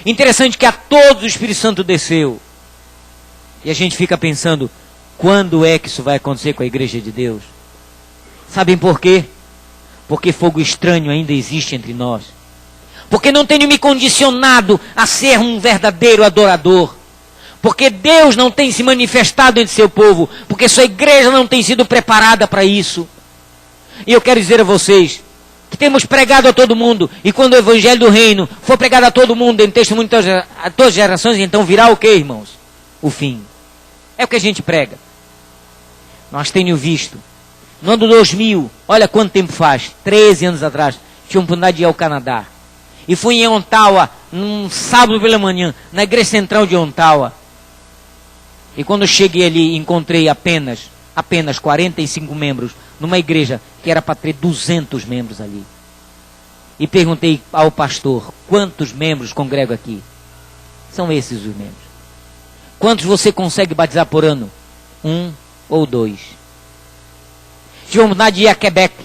Interessante que a todos o Espírito Santo desceu. E a gente fica pensando, quando é que isso vai acontecer com a igreja de Deus? Sabem por quê? Porque fogo estranho ainda existe entre nós. Porque não tenho me condicionado a ser um verdadeiro adorador. Porque Deus não tem se manifestado entre seu povo. Porque sua igreja não tem sido preparada para isso. E eu quero dizer a vocês que temos pregado a todo mundo. E quando o evangelho do reino for pregado a todo mundo, em testemunho a todas as gerações, então virá o quê, irmãos? O fim. É o que a gente prega. Nós temos visto. No ano 2000, olha quanto tempo faz, 13 anos atrás, tive a oportunidade de ir ao Canadá. E fui em Ottawa, num sábado pela manhã, na igreja central de Ottawa. E quando eu cheguei ali, encontrei apenas 45 membros, numa igreja que era para ter 200 membros ali. E perguntei ao pastor, quantos membros congregam aqui? São esses os membros. Quantos você consegue batizar por ano? 1 ou 2. Tivemos vontade de ir a Quebec.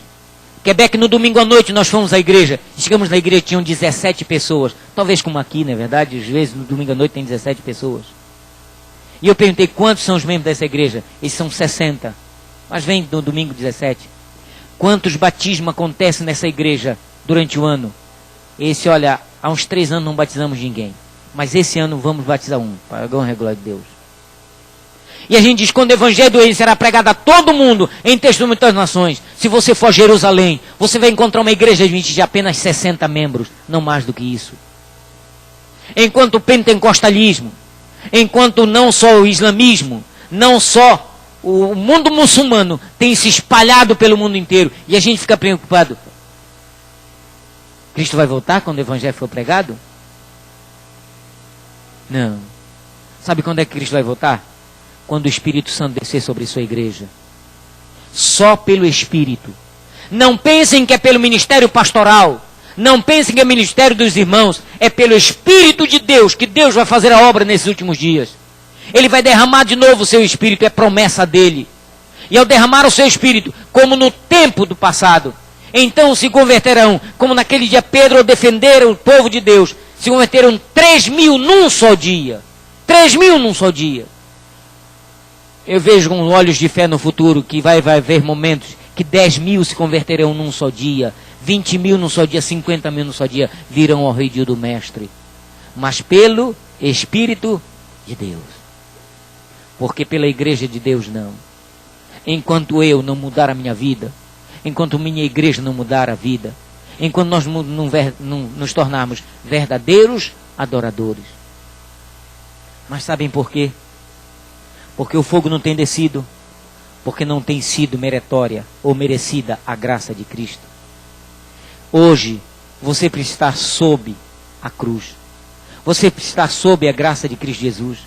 Quebec, no domingo à noite, nós fomos à igreja. Chegamos na igreja, tinham 17 pessoas. Talvez como aqui, não é verdade? Às vezes, no domingo à noite, tem 17 pessoas. E eu perguntei, quantos são os membros dessa igreja? Eles são 60. Mas vem no domingo 17. Quantos batismos acontecem nessa igreja durante o ano? Esse, olha, há uns 3 anos não batizamos ninguém. Mas esse ano vamos batizar um, para a honra e glória de Deus. E a gente diz, quando o evangelho do reino será pregado a todo mundo, em testemunho de todas as nações. Se você for a Jerusalém, você vai encontrar uma igreja de apenas 60 membros, não mais do que isso. Enquanto o pentecostalismo, enquanto não só o islamismo, não só o mundo muçulmano tem se espalhado pelo mundo inteiro, e a gente fica preocupado. Cristo vai voltar quando o evangelho for pregado? Não. Sabe quando é que Cristo vai voltar? Quando o Espírito Santo descer sobre sua igreja. Só pelo Espírito. Não pensem que é pelo ministério pastoral. Não pensem que é ministério dos irmãos. É pelo Espírito de Deus que Deus vai fazer a obra nesses últimos dias. Ele vai derramar de novo o seu Espírito. É promessa dele. E ao derramar o seu Espírito, como no tempo do passado, então se converterão, como naquele dia Pedro, ao defender o povo de Deus, se converteram 3.000 num só dia. 3.000 num só dia. Eu vejo com olhos de fé no futuro que vai haver momentos que 10.000 se converterão num só dia, 20.000 num só dia, 50.000 num só dia, virão ao redil do Mestre. Mas pelo Espírito de Deus. Porque pela igreja de Deus não. Enquanto eu não mudar a minha vida, enquanto minha igreja não mudar a vida, enquanto nós não nos tornarmos verdadeiros adoradores. Mas sabem por quê? Porque o fogo não tem descido, porque não tem sido meritória ou merecida a graça de Cristo. Hoje, você precisa estar sob a cruz. Você precisa estar sob a graça de Cristo Jesus.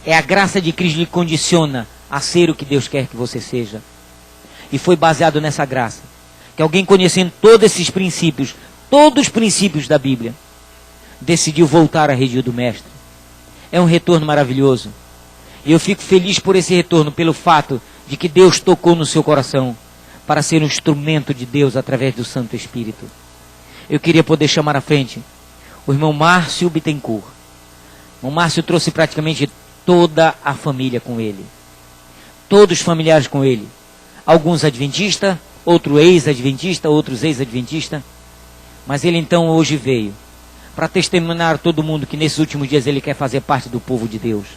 É a graça de Cristo que lhe condiciona a ser o que Deus quer que você seja. E foi baseado nessa graça, que alguém conhecendo todos esses princípios, todos os princípios da Bíblia, decidiu voltar à redil do Mestre. É um retorno maravilhoso. E eu fico feliz por esse retorno, pelo fato de que Deus tocou no seu coração para ser um instrumento de Deus através do Santo Espírito. Eu queria poder chamar à frente o irmão Márcio Bittencourt. O irmão Márcio trouxe praticamente toda a família com ele. Todos os familiares com ele. Alguns adventistas, outro ex-adventista, outros ex-adventistas. Mas ele então hoje veio para testemunhar a todo mundo que nesses últimos dias ele quer fazer parte do povo de Deus.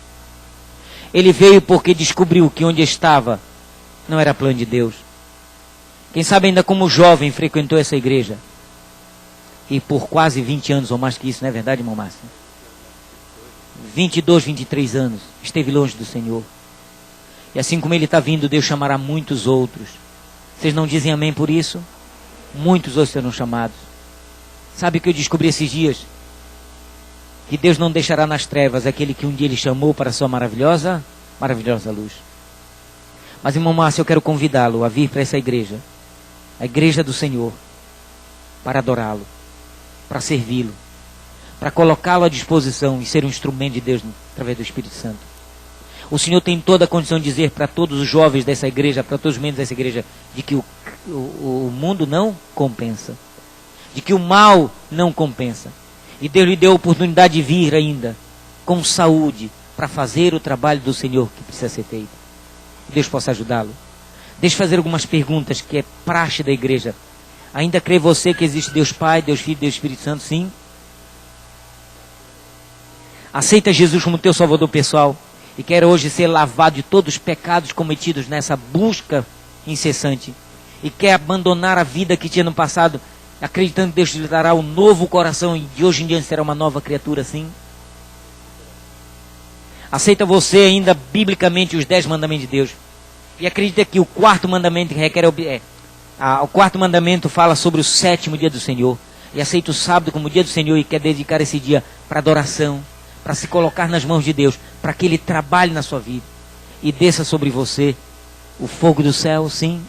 Ele veio porque descobriu que onde estava não era plano de Deus. Quem sabe ainda como jovem frequentou essa igreja. E por quase 20 anos ou mais que isso, não é verdade, irmão Márcio? 22, 23 anos, esteve longe do Senhor. E assim como ele está vindo, Deus chamará muitos outros. Vocês não dizem amém por isso? Muitos outros serão chamados. Sabe o que eu descobri esses dias? Que Deus não deixará nas trevas aquele que um dia ele chamou para a sua maravilhosa luz. Mas, irmão Márcio, eu quero convidá-lo a vir para essa igreja, a igreja do Senhor, para adorá-lo, para servi-lo, para colocá-lo à disposição e ser um instrumento de Deus através do Espírito Santo. O Senhor tem toda a condição de dizer para todos os jovens dessa igreja, para todos os membros dessa igreja, de que o mundo não compensa, de que o mal não compensa. E Deus lhe deu a oportunidade de vir ainda, com saúde, para fazer o trabalho do Senhor que precisa ser feito. Deus possa ajudá-lo. Deixe fazer algumas perguntas que é praxe da igreja. Ainda crê você que existe Deus Pai, Deus Filho, Deus Espírito Santo? Sim. Aceita Jesus como teu Salvador pessoal e quer hoje ser lavado de todos os pecados cometidos nessa busca incessante e quer abandonar a vida que tinha no passado, acreditando que Deus lhe dará um novo coração e de hoje em diante será uma nova criatura? Sim. Aceita você ainda biblicamente os 10 mandamentos de Deus e acredita que o quarto mandamento requer o quarto mandamento fala sobre o 7º dia do Senhor, e aceita o sábado como dia do Senhor e quer dedicar esse dia para adoração, para se colocar nas mãos de Deus, para que Ele trabalhe na sua vida e desça sobre você o fogo do céu? Sim.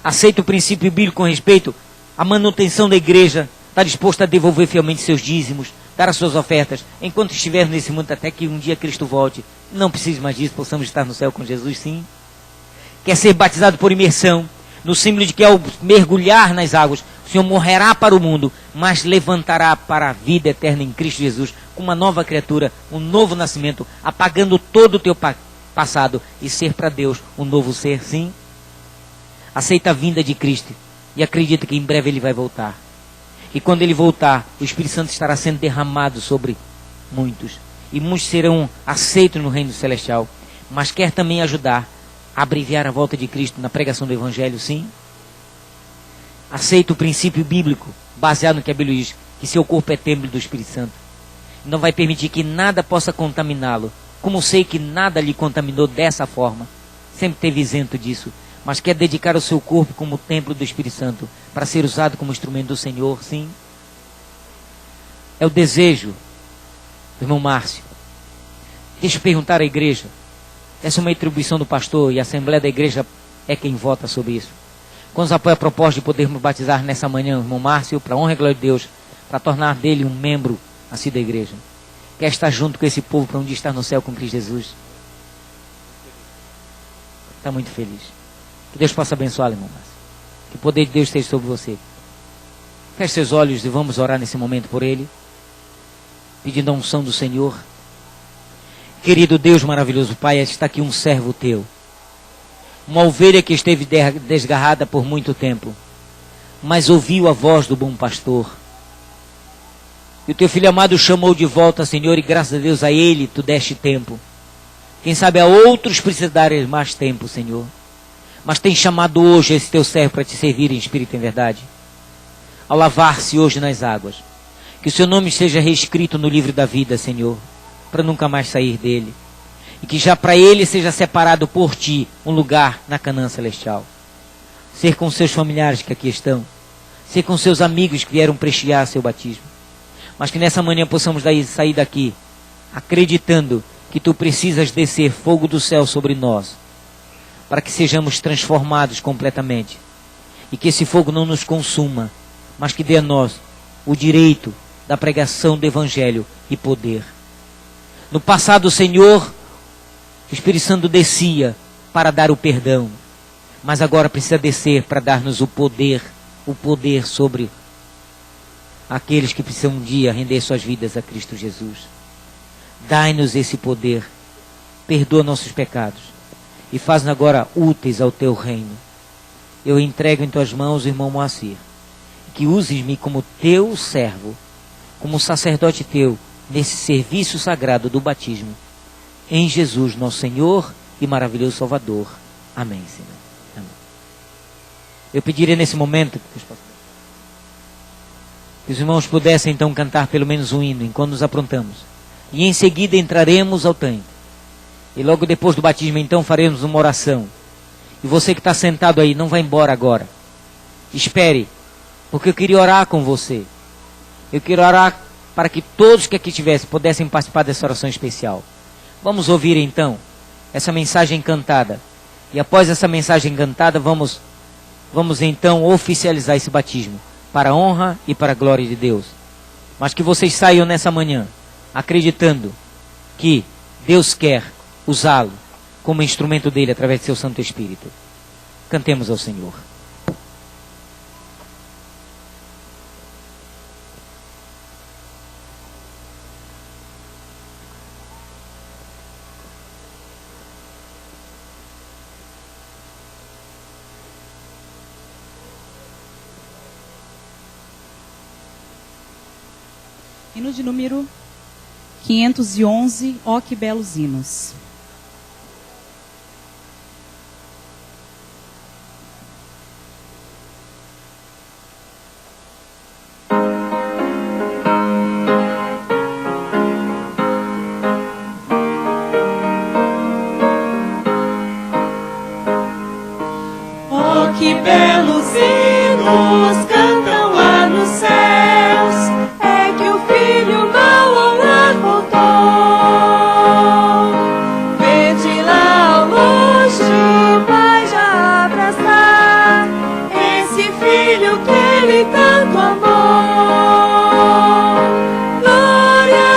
Aceita o princípio bíblico com respeito à manutenção da igreja, está disposto a devolver fielmente seus dízimos, dar as suas ofertas, enquanto estiver nesse mundo, até que um dia Cristo volte. Não precisa mais disso, possamos estar no céu com Jesus? Sim. Quer ser batizado por imersão, no símbolo de que ao mergulhar nas águas, o Senhor morrerá para o mundo, mas levantará para a vida eterna em Cristo Jesus, com uma nova criatura, um novo nascimento, apagando todo o teu passado e ser para Deus um novo ser? Sim. Aceita a vinda de Cristo e acredita que em breve Ele vai voltar. E quando Ele voltar, o Espírito Santo estará sendo derramado sobre muitos. E muitos serão aceitos no reino celestial. Mas quer também ajudar a abreviar a volta de Cristo na pregação do Evangelho? Sim. Aceita o princípio bíblico, baseado no que a Bíblia diz, que seu corpo é templo do Espírito Santo. Não vai permitir que nada possa contaminá-lo. Como sei que nada lhe contaminou dessa forma, sempre teve isento disso. Mas quer dedicar o seu corpo como templo do Espírito Santo, para ser usado como instrumento do Senhor? Sim. É o desejo do irmão Márcio. Deixa eu perguntar à igreja. Essa é uma atribuição do pastor e a Assembleia da Igreja é quem vota sobre isso. Quantos apoiam a proposta de podermos batizar nessa manhã o irmão Márcio, para a honra e glória de Deus, para tornar dele um membro assim da igreja? Quer estar junto com esse povo para um dia estar no céu com Cristo Jesus? Está muito feliz. Que Deus possa abençoá-lo, irmão Márcio. Que o poder de Deus esteja sobre você. Feche seus olhos e vamos orar nesse momento por ele, pedindo a unção do Senhor. Querido Deus maravilhoso Pai, está aqui um servo teu, uma ovelha que esteve desgarrada por muito tempo, mas ouviu a voz do bom pastor. E o teu filho amado chamou de volta, Senhor, e graças a Deus a ele tu deste tempo. Quem sabe a outros precisarem mais tempo, Senhor. Mas tem chamado hoje esse teu servo para te servir em espírito e em verdade. Ao lavar-se hoje nas águas, que o seu nome seja reescrito no livro da vida, Senhor, para nunca mais sair dele. E que já para ele seja separado por ti um lugar na Canaã celestial. Ser com seus familiares que aqui estão. Ser com seus amigos que vieram prestigiar seu batismo. Mas que nessa manhã possamos sair daqui acreditando que tu precisas descer fogo do céu sobre nós, para que sejamos transformados completamente. E que esse fogo não nos consuma, mas que dê a nós o direito da pregação do Evangelho e poder. No passado, Senhor, o Espírito Santo descia para dar o perdão, mas agora precisa descer para dar-nos o poder sobre aqueles que precisam um dia render suas vidas a Cristo Jesus. Dai-nos esse poder, perdoa nossos pecados e faz-nos agora úteis ao teu reino. eu entrego em tuas mãos o irmão Moacir. Que uses-me como teu servo, como sacerdote teu, nesse serviço sagrado do batismo. Em Jesus, nosso Senhor e maravilhoso Salvador. Amém, Senhor. Amém. Eu pediria nesse momento que os irmãos pudessem então cantar pelo menos um hino, enquanto nos aprontamos. E em seguida entraremos ao tanque. E logo depois do batismo, então, faremos uma oração. E você que está sentado aí, não vai embora agora. Espere, porque eu queria orar com você. Eu queria orar para que todos que aqui estivessem pudessem participar dessa oração especial. Vamos ouvir então essa mensagem cantada. E após essa mensagem cantada, vamos então oficializar esse batismo, para a honra e para a glória de Deus. Mas que vocês saiam nessa manhã acreditando que Deus quer usá-lo como instrumento dele através de seu Santo Espírito. Cantemos ao Senhor. Hino de número 511, ó que belos hinos. Oh, que belos hinos cantam lá nos céus. É que o filho mau ao lar voltou. Vede lá ao longe, vai já abraçar esse filho que ele tanto amou. Glória,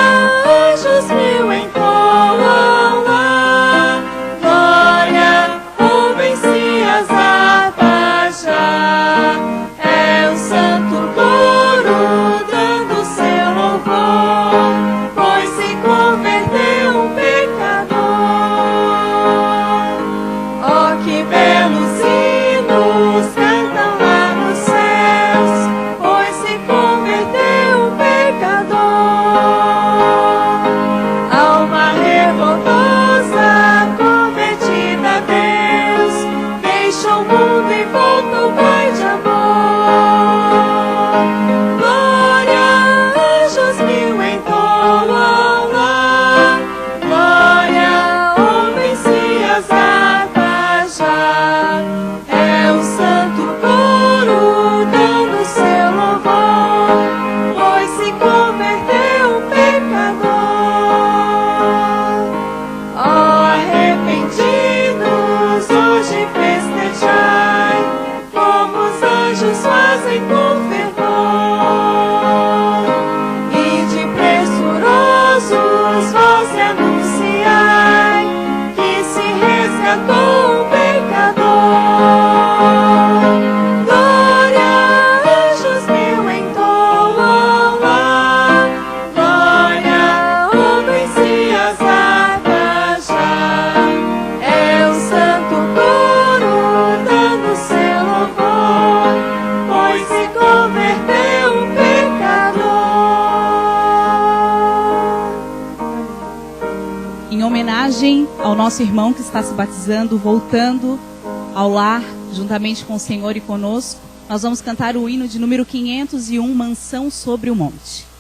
anjos mil entoam lá. Glória, ouvem-se as harpas já. É o santo coro dando seu louvor, pois se converteu um pecador. Oh, que belos hinos cantam lá nos céus, pois se converteu um pecador. Alma revoltosa, convertida a Deus, deixa o mundo e volta ao Pai de amor. Glória, anjos mil entoam lá. Glória, ouvem-se as harpas já. É o santo coro dando seu louvor, pois se converteu um pecador. Ó, arrependidos, hoje festejai, como os anjos fazem com fervor. E de pressurosos vós anunciai que se resgatou um pecador. Glória, anjos mil entoam lá. Glória, ouvem-se as harpas já. É o santo coro dando seu louvor, pois se converteu um pecador. Em homenagem ao nosso irmão que está se batizando, voltando ao lar, juntamente com o Senhor e conosco, nós vamos cantar o hino de número 501, Mansão sobre o Monte.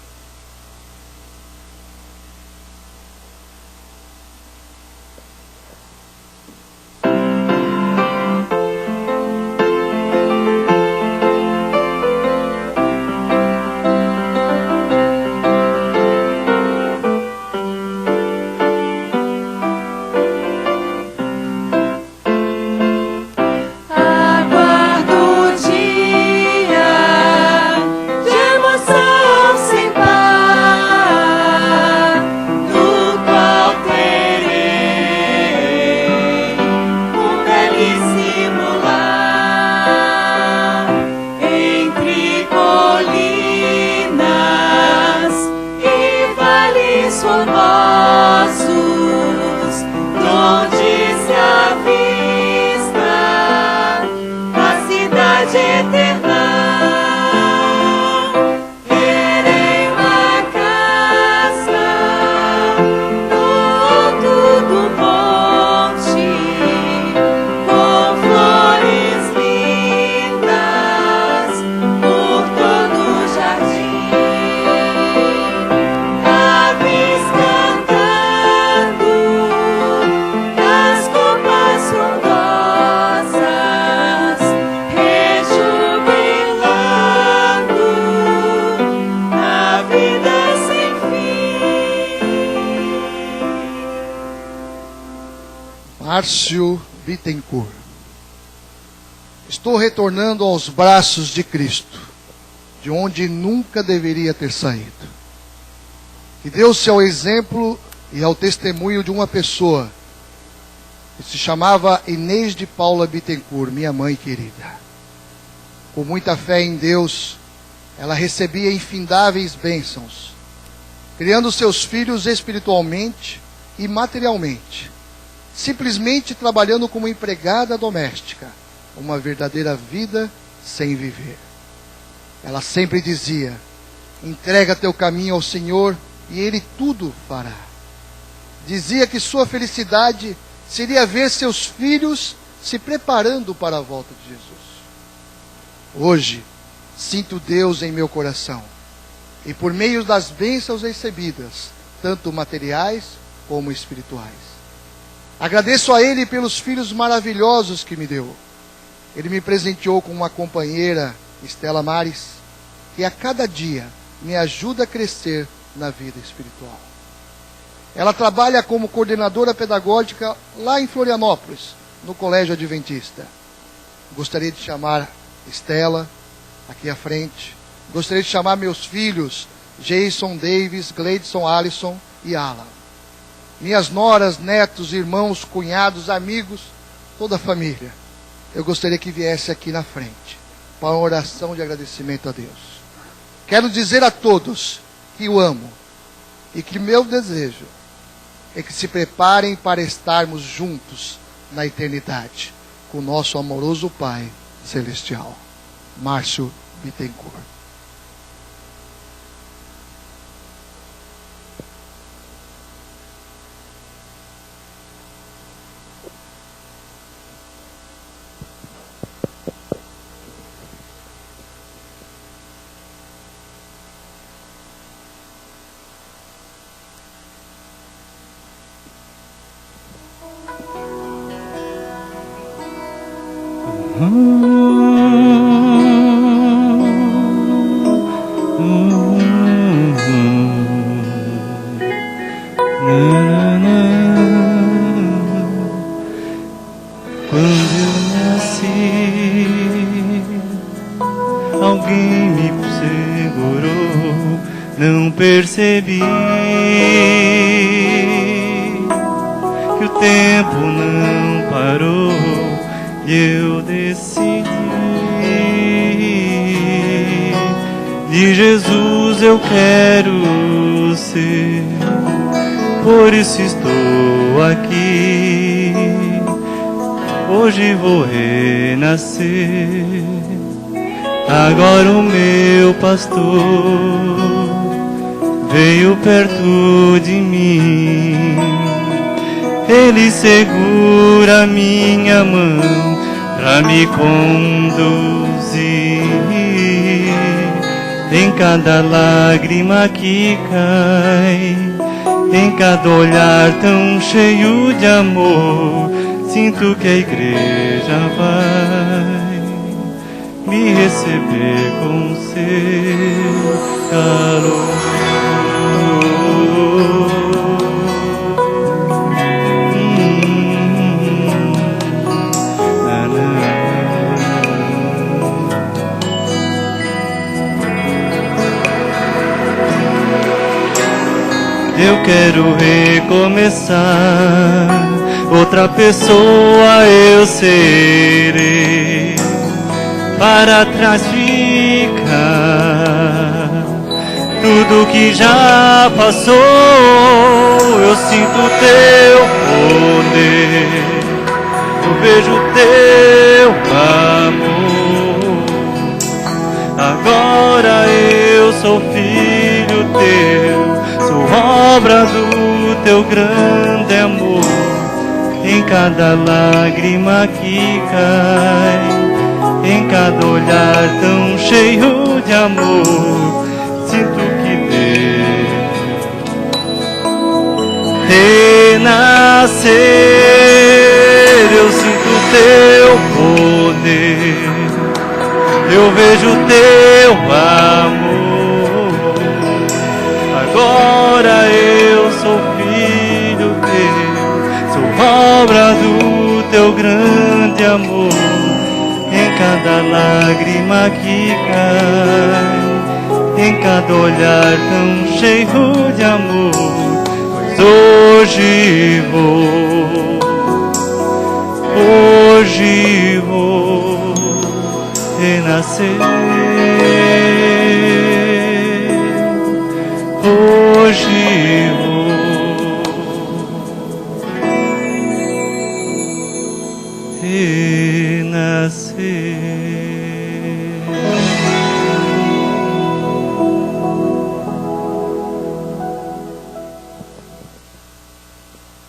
Aguardo o dia de emoção sem Márcio Bittencourt. Estou retornando aos braços de Cristo, de onde nunca deveria ter saído. Que deu-se ao exemplo e ao testemunho de uma pessoa que se chamava Inês de Paula Bittencourt, minha mãe querida. Com muita fé em Deus, ela recebia infindáveis bênçãos, criando seus filhos espiritualmente e materialmente, simplesmente trabalhando como empregada doméstica, uma verdadeira vida sem viver. Ela sempre dizia: entrega teu caminho ao Senhor e Ele tudo fará. Dizia que sua felicidade seria ver seus filhos se preparando para a volta de Jesus. Hoje, sinto Deus em meu coração, e por meio das bênçãos recebidas, tanto materiais como espirituais. Agradeço a Ele pelos filhos maravilhosos que me deu. Ele me presenteou com uma companheira, Estela Mares, que a cada dia me ajuda a crescer na vida espiritual. Ela trabalha como coordenadora pedagógica lá em Florianópolis, no Colégio Adventista. Gostaria de chamar Estela aqui à frente. Gostaria de chamar meus filhos, Jason, Davis, Gleidson, Alisson e Alan. Minhas noras, netos, irmãos, cunhados, amigos, toda a família. Eu gostaria que viesse aqui na frente, para uma oração de agradecimento a Deus. Quero dizer a todos que o amo e que meu desejo é que se preparem para estarmos juntos na eternidade, com o nosso amoroso Pai Celestial. Márcio Bittencourt. Quando eu nasci, alguém me segurou, não percebi que o tempo não parou e eu decidi. De Jesus eu quero ser, por isso estou aqui. Hoje vou renascer. Agora o meu pastor veio perto de mim. Ele segura minha mão pra me conduzir. Em cada lágrima que cai, em cada olhar tão cheio de amor, sinto que a igreja vai me receber com seu calor. Eu quero recomeçar, outra pessoa eu serei. Para trás ficar tudo que já passou. Eu sinto teu poder, eu vejo teu amor. Agora eu sou filho teu, sou obra do teu grande amor. Em cada lágrima que cai, em cada olhar tão cheio de amor, sinto que Deus renascer. Eu sinto teu poder, eu vejo teu amor. Agora eu sou filho teu, sou obra do teu grande amor em cada lágrima que cai, em cada olhar tão cheio de amor. Pois hoje vou renascer. Hoje vou renascer.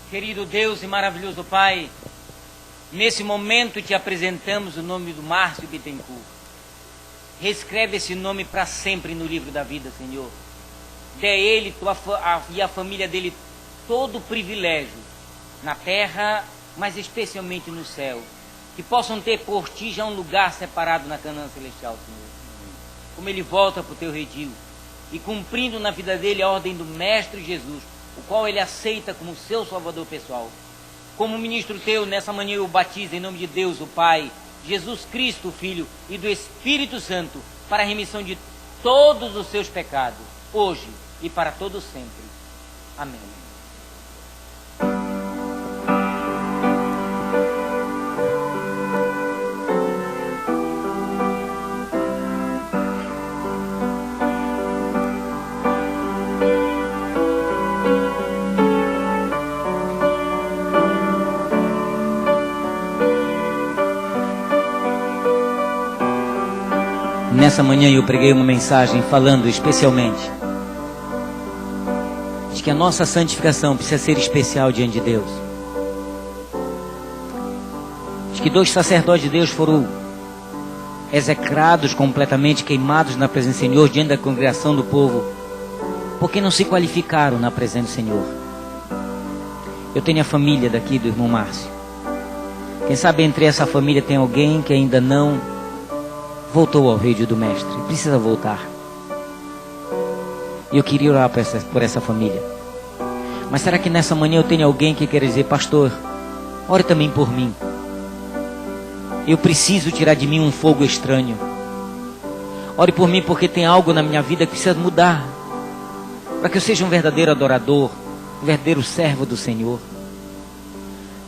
Querido Deus e maravilhoso Pai, nesse momento te apresentamos o nome do Márcio Bittencourt. Reescreve esse nome para sempre no livro da vida, Senhor. Dê a ele e a família dele todo o privilégio na terra, mas especialmente no céu. Que possam ter por ti já um lugar separado na Canaã celestial, Senhor. Como ele volta para o teu redil e cumprindo na vida dele a ordem do Mestre Jesus, o qual ele aceita como seu salvador pessoal. Como ministro teu, nessa manhã eu batizo em nome de Deus, o Pai, Jesus Cristo, o Filho, e do Espírito Santo, para a remissão de todos os seus pecados, hoje e para todo sempre. Amém. Nessa manhã eu preguei uma mensagem falando especialmente de que a nossa santificação precisa ser especial diante de Deus. De que 2 sacerdotes de Deus foram execrados completamente, queimados na presença do Senhor, diante da congregação do povo, porque não se qualificaram na presença do Senhor. Eu tenho a família daqui do irmão Márcio. Quem sabe entre essa família tem alguém que ainda não voltou ao redil do Mestre, precisa voltar. E eu queria orar por essa família. Mas será que nessa manhã eu tenho alguém que quer dizer: pastor, ore também por mim. Eu preciso tirar de mim um fogo estranho. Ore por mim porque tem algo na minha vida que precisa mudar, para que eu seja um verdadeiro adorador, um verdadeiro servo do Senhor.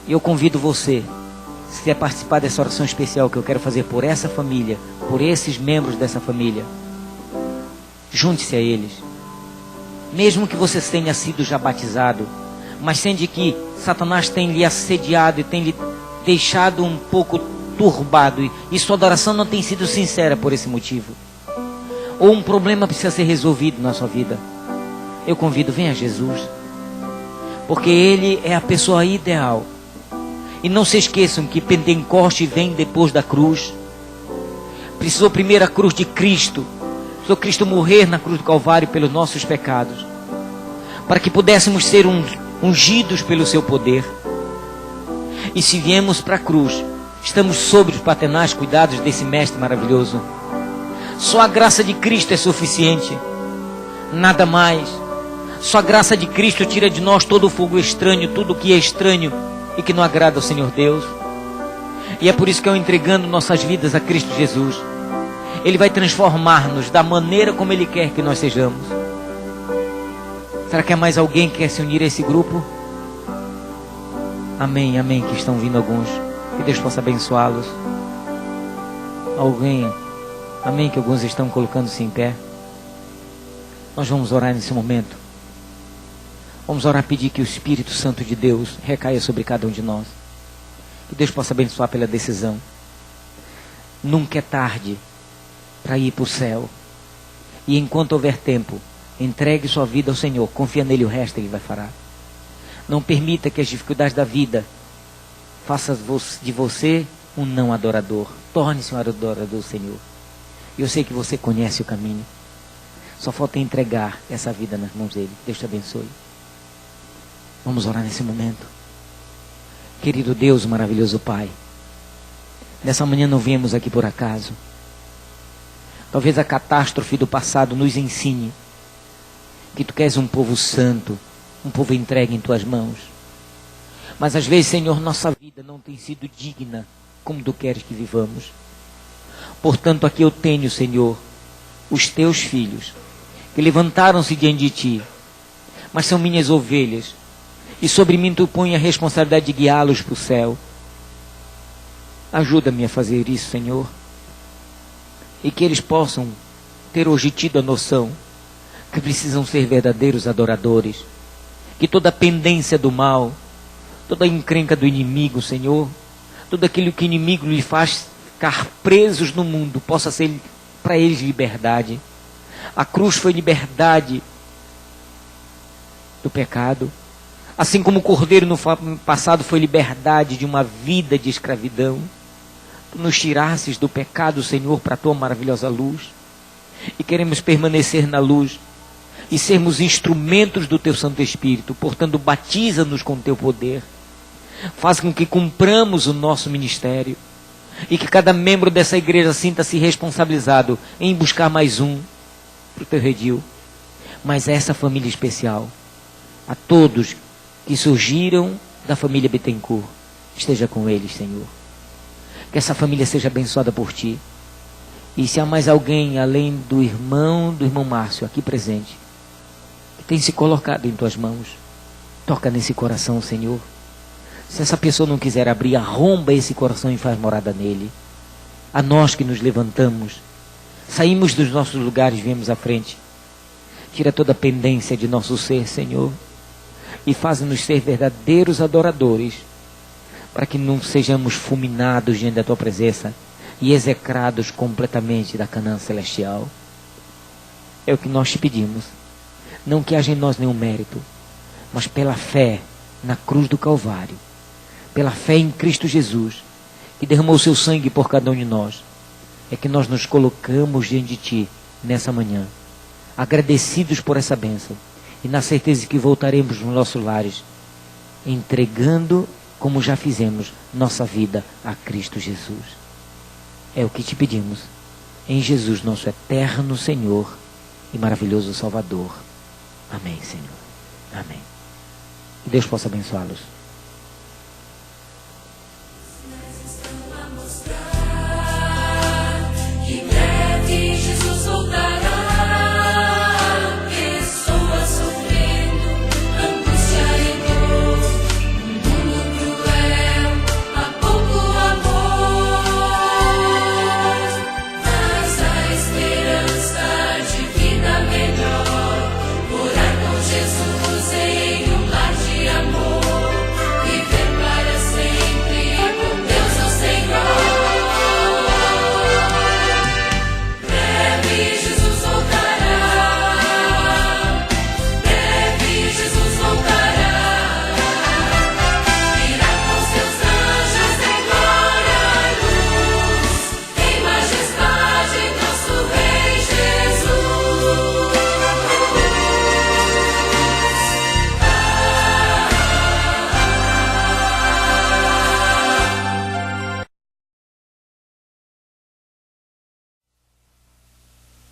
E eu convido você, se quer participar dessa oração especial que eu quero fazer por essa família, por esses membros dessa família, junte-se a eles. Mesmo que você tenha sido já batizado, mas sente que Satanás tem lhe assediado e tem lhe deixado um pouco turbado, e sua adoração não tem sido sincera por esse motivo, ou um problema precisa ser resolvido na sua vida, eu convido, venha a Jesus, porque Ele é a pessoa ideal. E não se esqueçam que Pentecoste vem depois da cruz. Precisou primeiro a cruz de Cristo. Precisou Cristo morrer na cruz do Calvário pelos nossos pecados, para que pudéssemos ser ungidos pelo seu poder. E se viemos para a cruz, estamos sob os paternais cuidados desse Mestre maravilhoso. Só a graça de Cristo é suficiente, nada mais. Só a graça de Cristo tira de nós todo o fogo estranho, tudo que é estranho e que não agrada ao Senhor Deus. E é por isso que eu entregando nossas vidas a Cristo Jesus, Ele vai transformar-nos da maneira como Ele quer que nós sejamos. Será que há mais alguém que quer se unir a esse grupo? Amém, amém, que estão vindo alguns. Que Deus possa abençoá-los. Alguém, amém, que alguns estão colocando-se em pé. Nós vamos orar nesse momento. Vamos orar, pedir que o Espírito Santo de Deus recaia sobre cada um de nós. Que Deus possa abençoar pela decisão. Nunca é tarde para ir para o céu. E enquanto houver tempo, entregue sua vida ao Senhor. Confia nele, o resto Ele vai fará. Não permita que as dificuldades da vida façam de você um não adorador. Torne-se um adorador do Senhor. E eu sei que você conhece o caminho. Só falta entregar essa vida nas mãos dele. Deus te abençoe. Vamos orar nesse momento. Querido Deus, maravilhoso Pai, nessa manhã não viemos aqui por acaso. Talvez a catástrofe do passado nos ensine que Tu queres um povo santo, um povo entregue em Tuas mãos. Mas às vezes, Senhor, nossa vida não tem sido digna como Tu queres que vivamos. Portanto, aqui eu tenho, Senhor, os Teus filhos, que levantaram-se diante de Ti, mas são minhas ovelhas, e sobre mim Tu põe a responsabilidade de guiá-los para o céu. Ajuda-me a fazer isso, Senhor, e que eles possam ter hoje tido a noção que precisam ser verdadeiros adoradores, que toda a pendência do mal, toda a encrenca do inimigo, Senhor, tudo aquilo que o inimigo lhe faz ficar presos no mundo, possa ser para eles liberdade. A cruz foi liberdade do pecado, assim como o cordeiro no passado foi liberdade de uma vida de escravidão. Tu nos tirasses do pecado, Senhor, para a Tua maravilhosa luz, e queremos permanecer na luz e sermos instrumentos do Teu Santo Espírito. Portanto, batiza-nos com o Teu poder, faz com que cumpramos o nosso ministério e que cada membro dessa igreja sinta-se responsabilizado em buscar mais um para o Teu redil. Mas essa família especial, a todos que surgiram da família Bittencourt, esteja com eles, Senhor. Que essa família seja abençoada por Ti. E se há mais alguém além do irmão Márcio aqui presente, que tem se colocado em Tuas mãos, toca nesse coração, Senhor. Se essa pessoa não quiser abrir, arromba esse coração e faz morada nele. A nós que nos levantamos, saímos dos nossos lugares, viemos à frente. Tira toda a pendência de nosso ser, Senhor, e faz-nos ser verdadeiros adoradores, para que não sejamos fulminados diante da Tua presença e execrados completamente da Canaã celestial. É o que nós Te pedimos. Não que haja em nós nenhum mérito, mas pela fé na cruz do Calvário, pela fé em Cristo Jesus, que derramou o Seu sangue por cada um de nós, é que nós nos colocamos diante de Ti nessa manhã, agradecidos por essa bênção e na certeza de que voltaremos nos nossos lares, entregando, como já fizemos, nossa vida a Cristo Jesus. É o que Te pedimos, em Jesus, nosso eterno Senhor e maravilhoso Salvador. Amém, Senhor. Amém. Que Deus possa abençoá-los.